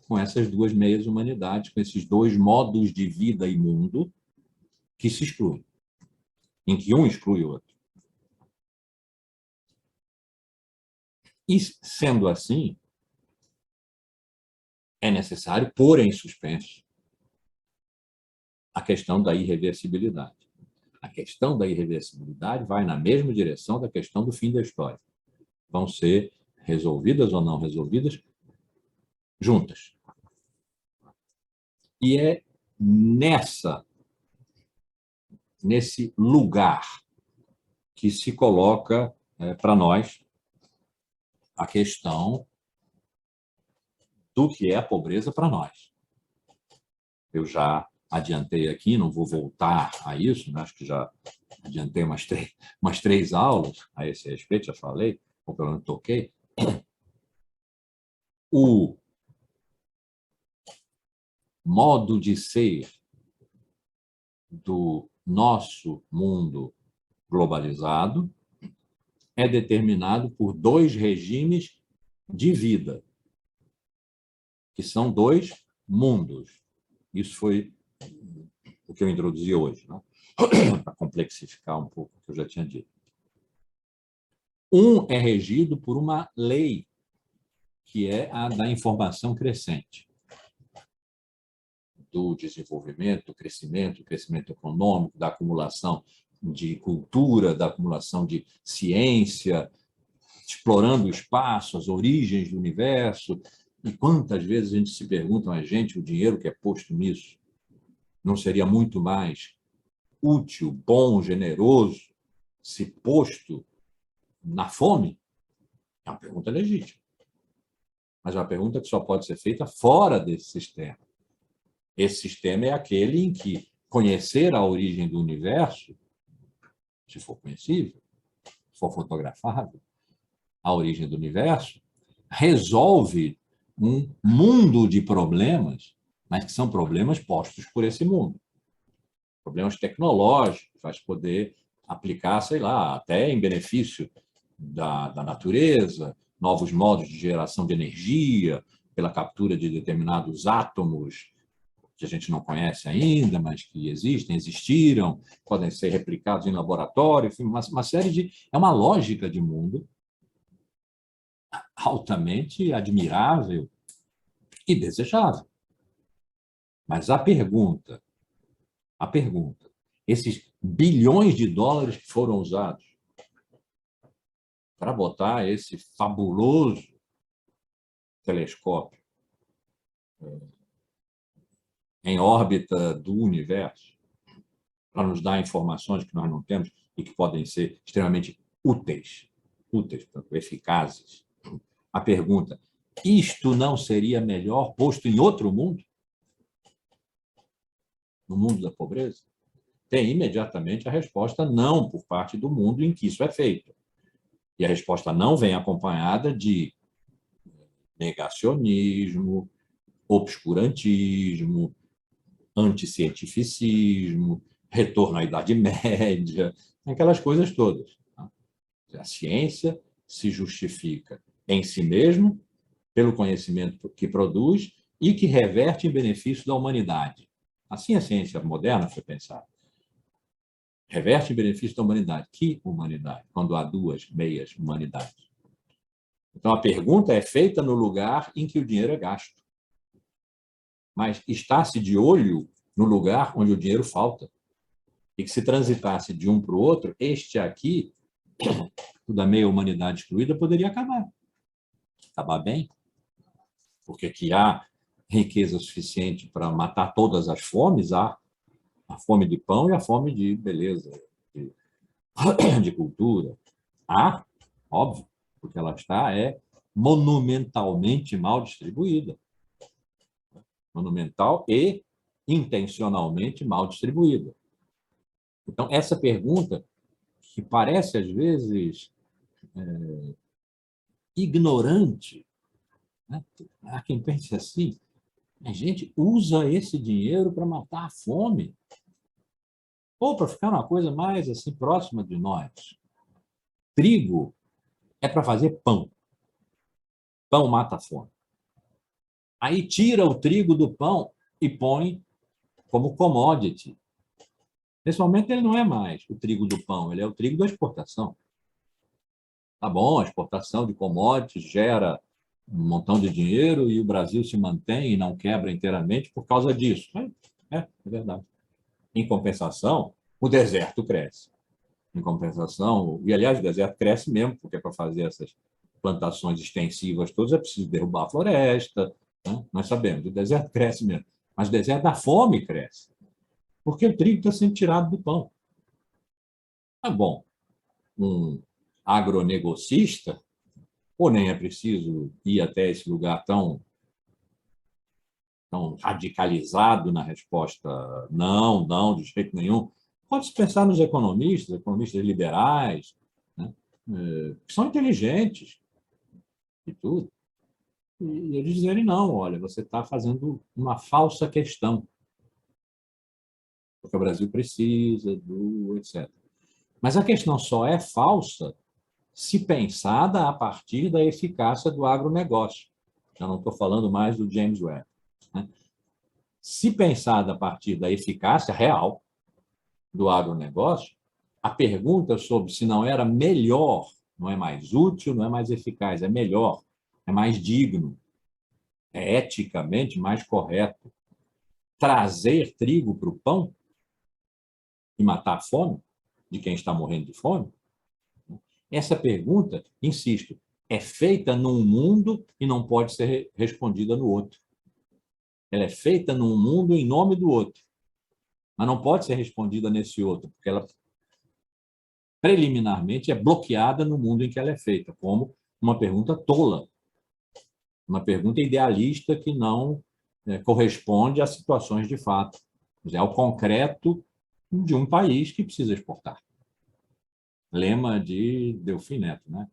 com essas duas meias humanidades, com esses dois modos de vida e mundo que se excluem, em que um exclui o outro. E, sendo assim, é necessário pôr em suspenso a questão da irreversibilidade. A questão da irreversibilidade vai na mesma direção da questão do fim da história. Vão ser resolvidas ou não resolvidas juntas. E é nesse lugar que se coloca para nós a questão do que é a pobreza para nós. Eu já adiantei aqui, não vou voltar a isso, né? Acho que já adiantei umas três aulas a esse respeito, já falei, ou pelo menos toquei. O modo de ser do nosso mundo globalizado é determinado por dois regimes de vida, que são dois mundos. Isso foi o que eu introduzi hoje, né? Para complexificar um pouco o que eu já tinha dito. Um é regido por uma lei, que é a da informação crescente, do desenvolvimento, do crescimento econômico, da acumulação de cultura, da acumulação de ciência, explorando o espaço, as origens do universo. E quantas vezes a gente se pergunta, mas, gente, o dinheiro que é posto nisso não seria muito mais útil, bom, generoso, se posto na fome? É uma pergunta legítima. Mas é uma pergunta que só pode ser feita fora desse sistema. Esse sistema é aquele em que conhecer a origem do universo, se for conhecível, se for fotografável, a origem do universo, resolve um mundo de problemas, mas que são problemas postos por esse mundo. Problemas tecnológicos, faz poder aplicar, sei lá, até em benefício da natureza, novos modos de geração de energia, pela captura de determinados átomos que a gente não conhece ainda, mas que existiram, podem ser replicados em laboratório, enfim, uma série de... É uma lógica de mundo altamente admirável e desejável. Mas a pergunta, esses bilhões de dólares que foram usados para botar esse fabuloso telescópio em órbita do universo, para nos dar informações que nós não temos e que podem ser extremamente úteis, portanto, eficazes. A pergunta, isto não seria melhor posto em outro mundo? No mundo da pobreza? Tem imediatamente a resposta não por parte do mundo em que isso é feito. E a resposta não vem acompanhada de negacionismo, obscurantismo, anticientificismo, retorno à Idade Média, aquelas coisas todas. A ciência se justifica em si mesmo, pelo conhecimento que produz e que reverte em benefício da humanidade. Assim a ciência moderna foi pensada. Reverte em benefício da humanidade. Que humanidade? Quando há duas meias humanidades. Então, a pergunta é feita no lugar em que o dinheiro é gasto. Mas está-se de olho no lugar onde o dinheiro falta. E que se transitasse de um para o outro, este aqui da meia humanidade excluída poderia acabar. Acabar bem, porque que há riqueza suficiente para matar todas as fomes, há a fome de pão e a fome de beleza, de cultura. Há, óbvio, porque ela está monumentalmente mal distribuída. Monumental e intencionalmente mal distribuída. Então, essa pergunta, que parece, às vezes, ignorante, né? Há quem pense assim, a gente usa esse dinheiro para matar a fome, ou para ficar uma coisa mais assim próxima de nós. Trigo é para fazer pão. Pão mata a fome. Aí tira o trigo do pão e põe como commodity. Nesse momento ele não é mais o trigo do pão, ele é o trigo da exportação. Tá bom, a exportação de commodities gera um montão de dinheiro e o Brasil se mantém e não quebra inteiramente por causa disso. É verdade. Em compensação, o deserto cresce. Em compensação, e aliás, o deserto cresce mesmo, porque para fazer essas plantações extensivas todas é preciso derrubar a floresta, né? Nós sabemos, o deserto cresce mesmo. Mas o deserto da fome cresce, porque o trigo está sendo tirado do pão. Tá bom, um agronegocista, ou nem é preciso ir até esse lugar tão radicalizado na resposta não, não, de jeito nenhum. Pode-se pensar nos economistas liberais, né, que são inteligentes e tudo, e eles dizerem não, olha, você está fazendo uma falsa questão, porque o Brasil precisa do etc. Mas a questão só é falsa se pensada a partir da eficácia do agronegócio. Já não estou falando mais do James Webb, né? Se pensada a partir da eficácia real do agronegócio, a pergunta sobre se não era melhor, não é mais útil, não é mais eficaz, é melhor, é mais digno, é eticamente mais correto trazer trigo para o pão e matar a fome de quem está morrendo de fome? Essa pergunta, insisto, é feita num mundo e não pode ser respondida no outro. Ela é feita num mundo em nome do outro, mas não pode ser respondida nesse outro, porque ela preliminarmente é bloqueada no mundo em que ela é feita, como uma pergunta tola, uma pergunta idealista que não corresponde a situações de fato, ao concreto de um país que precisa exportar. Lema de Delfim Neto, né?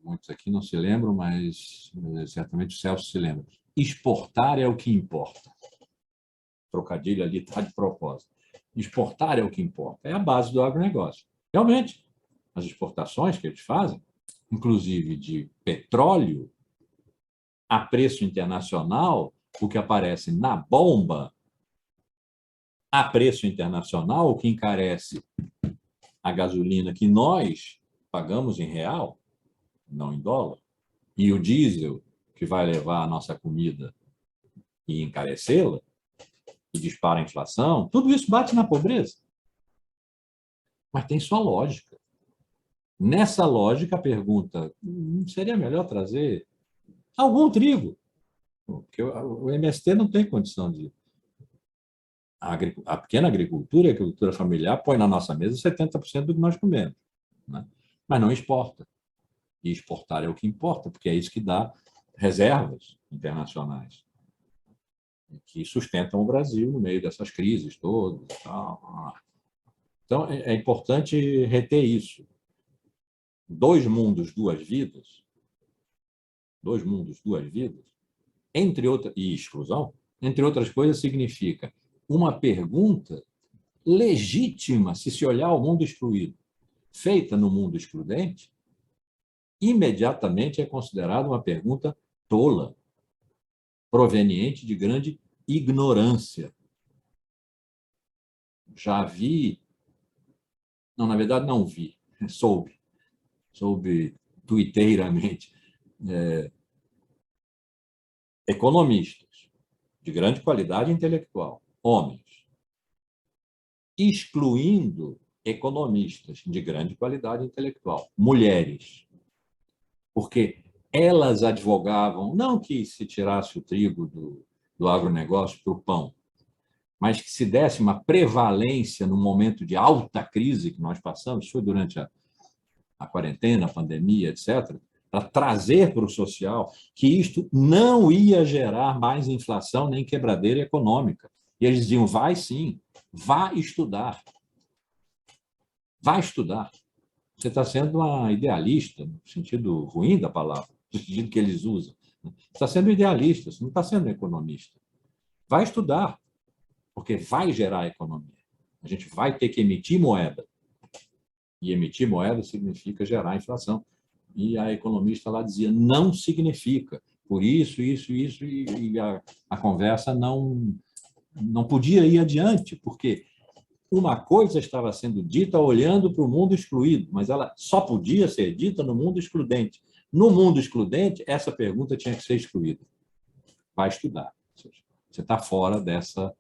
Muitos aqui não se lembram, mas certamente o Celso se lembra. Exportar é o que importa. Trocadilho ali está de propósito. Exportar é o que importa. É a base do agronegócio. Realmente, as exportações que eles fazem, inclusive de petróleo, a preço internacional, o que aparece na bomba, a preço internacional, o que encarece a gasolina que nós pagamos em real, não em dólar, e o diesel, que vai levar a nossa comida e encarecê-la, e dispara a inflação, tudo isso bate na pobreza. Mas tem sua lógica. Nessa lógica, a pergunta, seria melhor trazer algum trigo? Porque o MST não tem condição de... A pequena agricultura, a agricultura familiar, põe na nossa mesa 70% do que nós comemos, né? Mas não exporta. E exportar é o que importa, porque é isso que dá reservas internacionais que sustentam o Brasil no meio dessas crises todas. Então, é importante reter isso. Dois mundos, duas vidas. Dois mundos, duas vidas. Entre outras, e exclusão, entre outras coisas, significa uma pergunta legítima, se olhar o mundo excluído, feita no mundo excludente, imediatamente é considerada uma pergunta tola, proveniente de grande ignorância. Já vi, não, na verdade não vi, soube tuiteiramente, economistas de grande qualidade intelectual, homens, excluindo economistas de grande qualidade intelectual, mulheres, porque elas advogavam, não que se tirasse o trigo do agronegócio para o pão, mas que se desse uma prevalência no momento de alta crise que nós passamos, foi durante a quarentena, a pandemia, etc., para trazer para o social que isto não ia gerar mais inflação nem quebradeira econômica. E eles diziam, vai sim, vá estudar. Vai estudar. Você está sendo uma idealista, no sentido ruim da palavra, no sentido que eles usam. Você está sendo idealista, você não está sendo economista. Vai estudar, porque vai gerar economia. A gente vai ter que emitir moeda. E emitir moeda significa gerar inflação. E a economista lá dizia, não significa. Por isso, e a conversa não podia ir adiante, porque uma coisa estava sendo dita olhando para o mundo excluído, mas ela só podia ser dita no mundo excludente. No mundo excludente, essa pergunta tinha que ser excluída. Vai estudar. Você está fora dessa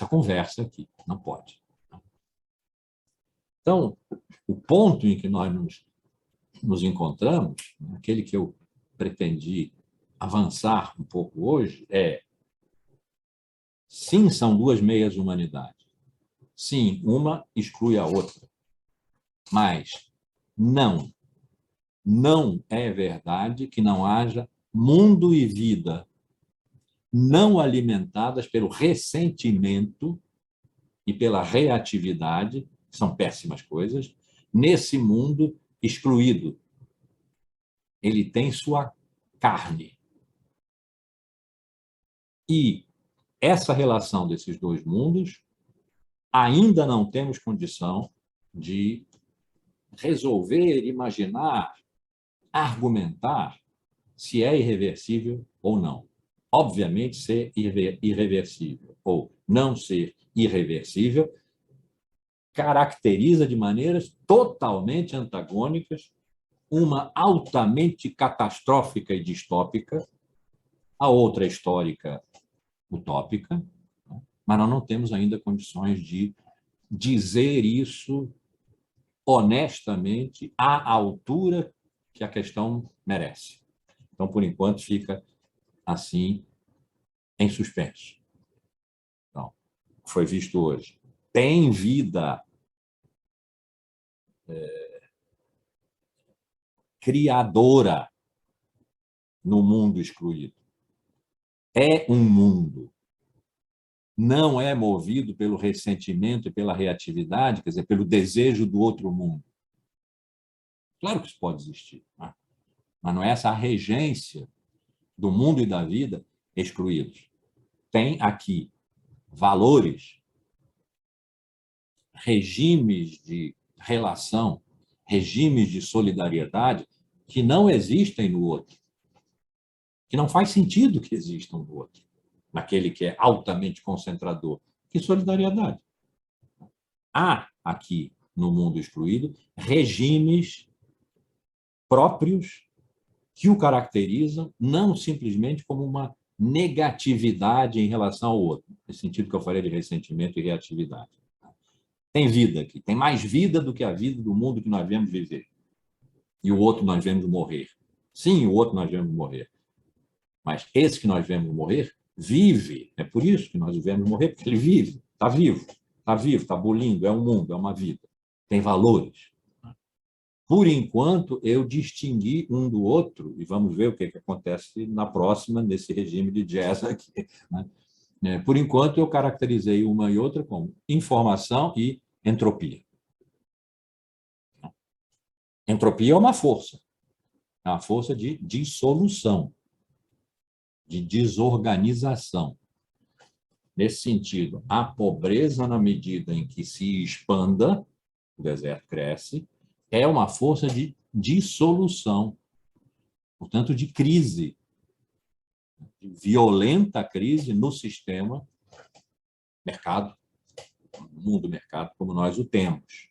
conversa aqui. Não pode. Então, o ponto em que nós nos encontramos, aquele que eu pretendi avançar um pouco hoje, sim, são duas meias humanidades. Sim, uma exclui a outra. Mas não é verdade que não haja mundo e vida não alimentadas pelo ressentimento e pela reatividade, que são péssimas coisas, nesse mundo excluído. Ele tem sua carne. E essa relação desses dois mundos ainda não temos condição de resolver, imaginar, argumentar se é irreversível ou não. Obviamente, ser irreversível ou não ser irreversível caracteriza de maneiras totalmente antagônicas uma altamente catastrófica e distópica, a outra histórica utópica, mas nós não temos ainda condições de dizer isso honestamente à altura que a questão merece. Então, por enquanto, fica assim em suspenso. Então, foi visto hoje. Tem vida criadora no mundo excluído. É um mundo. Não é movido pelo ressentimento e pela reatividade, quer dizer, pelo desejo do outro mundo. Claro que isso pode existir, né? Mas não é essa a regência do mundo e da vida excluídos. Tem aqui valores, regimes de relação, regimes de solidariedade que não existem no outro, que não faz sentido que existam no outro, naquele que é altamente concentrador. Que solidariedade? Há aqui, no mundo excluído, regimes próprios que o caracterizam não simplesmente como uma negatividade em relação ao outro, nesse sentido que eu falei de ressentimento e reatividade. Tem vida aqui, tem mais vida do que a vida do mundo que nós viemos viver. E o outro nós viemos morrer. Sim, o outro nós viemos morrer. Mas esse que nós viemos morrer vive. É por isso que nós viemos morrer, porque ele vive, está vivo, está bolindo, é um mundo, é uma vida. Tem valores. Por enquanto, eu distingui um do outro, e vamos ver o que acontece na próxima, nesse regime de jazz aqui, né? Por enquanto, eu caracterizei uma e outra como informação e entropia. Entropia é uma força de dissolução, de desorganização. Nesse sentido, a pobreza, na medida em que se expanda, o deserto cresce, é uma força de dissolução, portanto, de crise, de violenta crise no sistema mercado, mundo mercado, como nós o temos.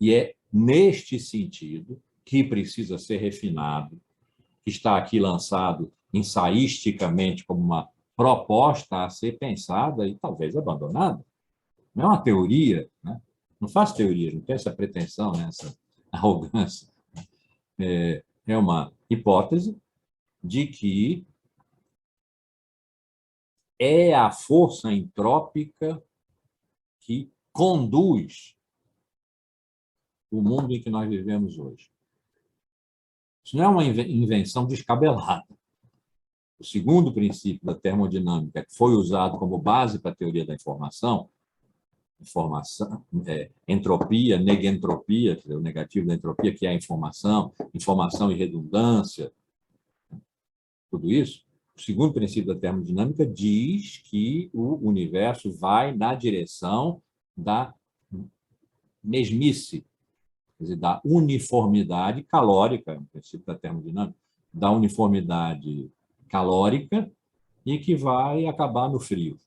E é neste sentido que precisa ser refinado, que está aqui lançado ensaísticamente como uma proposta a ser pensada e talvez abandonada. Não é uma teoria, né? não faço teoria, não tenho essa pretensão, né, essa arrogância. É uma hipótese de que é a força entrópica que conduz o mundo em que nós vivemos hoje. Isso não é uma invenção descabelada. O segundo princípio da termodinâmica, que foi usado como base para a teoria da informação, entropia, negentropia, o negativo da entropia, que é a informação e redundância, tudo isso. O segundo princípio da termodinâmica diz que o universo vai na direção da mesmice, quer dizer, da uniformidade calórica, é um princípio da termodinâmica, da uniformidade calórica e que vai acabar no frio.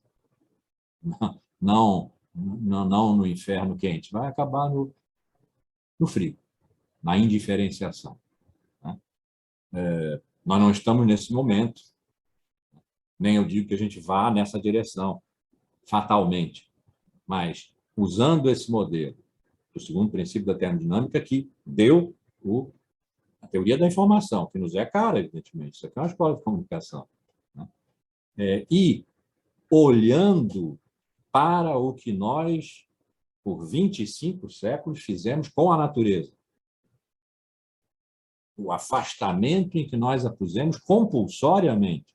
Não no inferno quente, vai acabar no frio, na indiferenciação. Né? Nós não estamos nesse momento, nem eu digo que a gente vá nessa direção, fatalmente, mas usando esse modelo, o segundo princípio da termodinâmica, que deu a teoria da informação, que nos é cara, evidentemente, isso aqui é uma escola de comunicação. Né? E olhando para o que nós, por 25 séculos, fizemos com a natureza. O afastamento em que nós a pusemos compulsoriamente,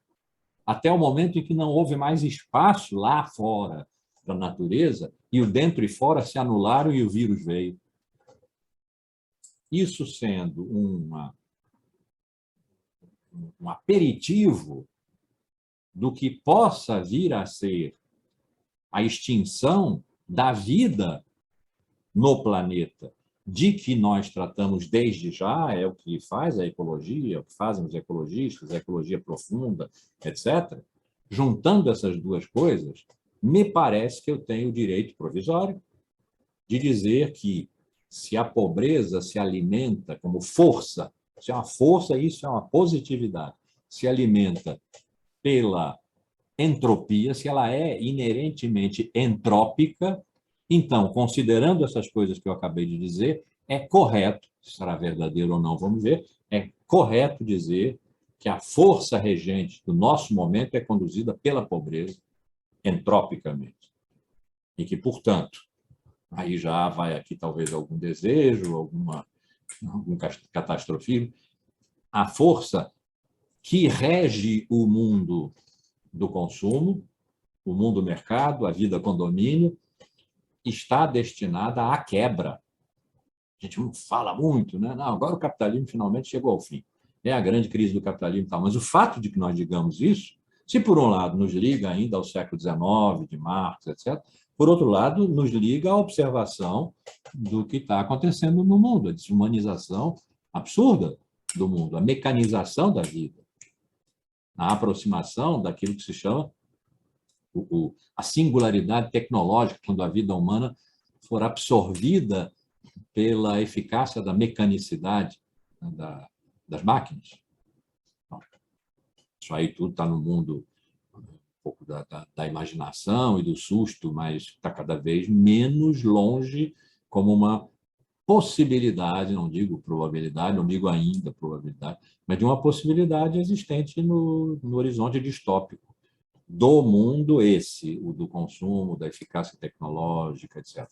até o momento em que não houve mais espaço lá fora da natureza, e o dentro e fora se anularam e o vírus veio. Isso sendo um aperitivo do que possa vir a ser a extinção da vida no planeta, de que nós tratamos desde já, é o que faz a ecologia, é o que fazem os ecologistas, a ecologia profunda, etc. Juntando essas duas coisas, me parece que eu tenho o direito provisório de dizer que se a pobreza se alimenta como força, se é uma força, isso é uma positividade, se alimenta pela entropia, se ela é inerentemente entrópica, então, considerando essas coisas que eu acabei de dizer, é correto, se será verdadeiro ou não, vamos ver, é correto dizer que a força regente do nosso momento é conduzida pela pobreza, entropicamente. E que, portanto, aí já vai aqui talvez algum desejo, algum catastrofismo, a força que rege o mundo do consumo, o mundo mercado, a vida condomínio, está destinada à quebra. A gente não fala muito, né? Não, agora o capitalismo finalmente chegou ao fim. É a grande crise do capitalismo e tal. Mas o fato de que nós digamos isso, se por um lado nos liga ainda ao século XIX, de Marx, etc., por outro lado, nos liga à observação do que está acontecendo no mundo, a desumanização absurda do mundo, a mecanização da vida, a aproximação daquilo que se chama a singularidade tecnológica, quando a vida humana for absorvida pela eficácia da mecanicidade, né, das máquinas. Isso aí tudo está no mundo um pouco da imaginação e do susto, mas está cada vez menos longe como uma possibilidade, não digo probabilidade, não digo ainda probabilidade, mas de uma possibilidade existente no horizonte distópico do mundo esse, o do consumo, da eficácia tecnológica, etc.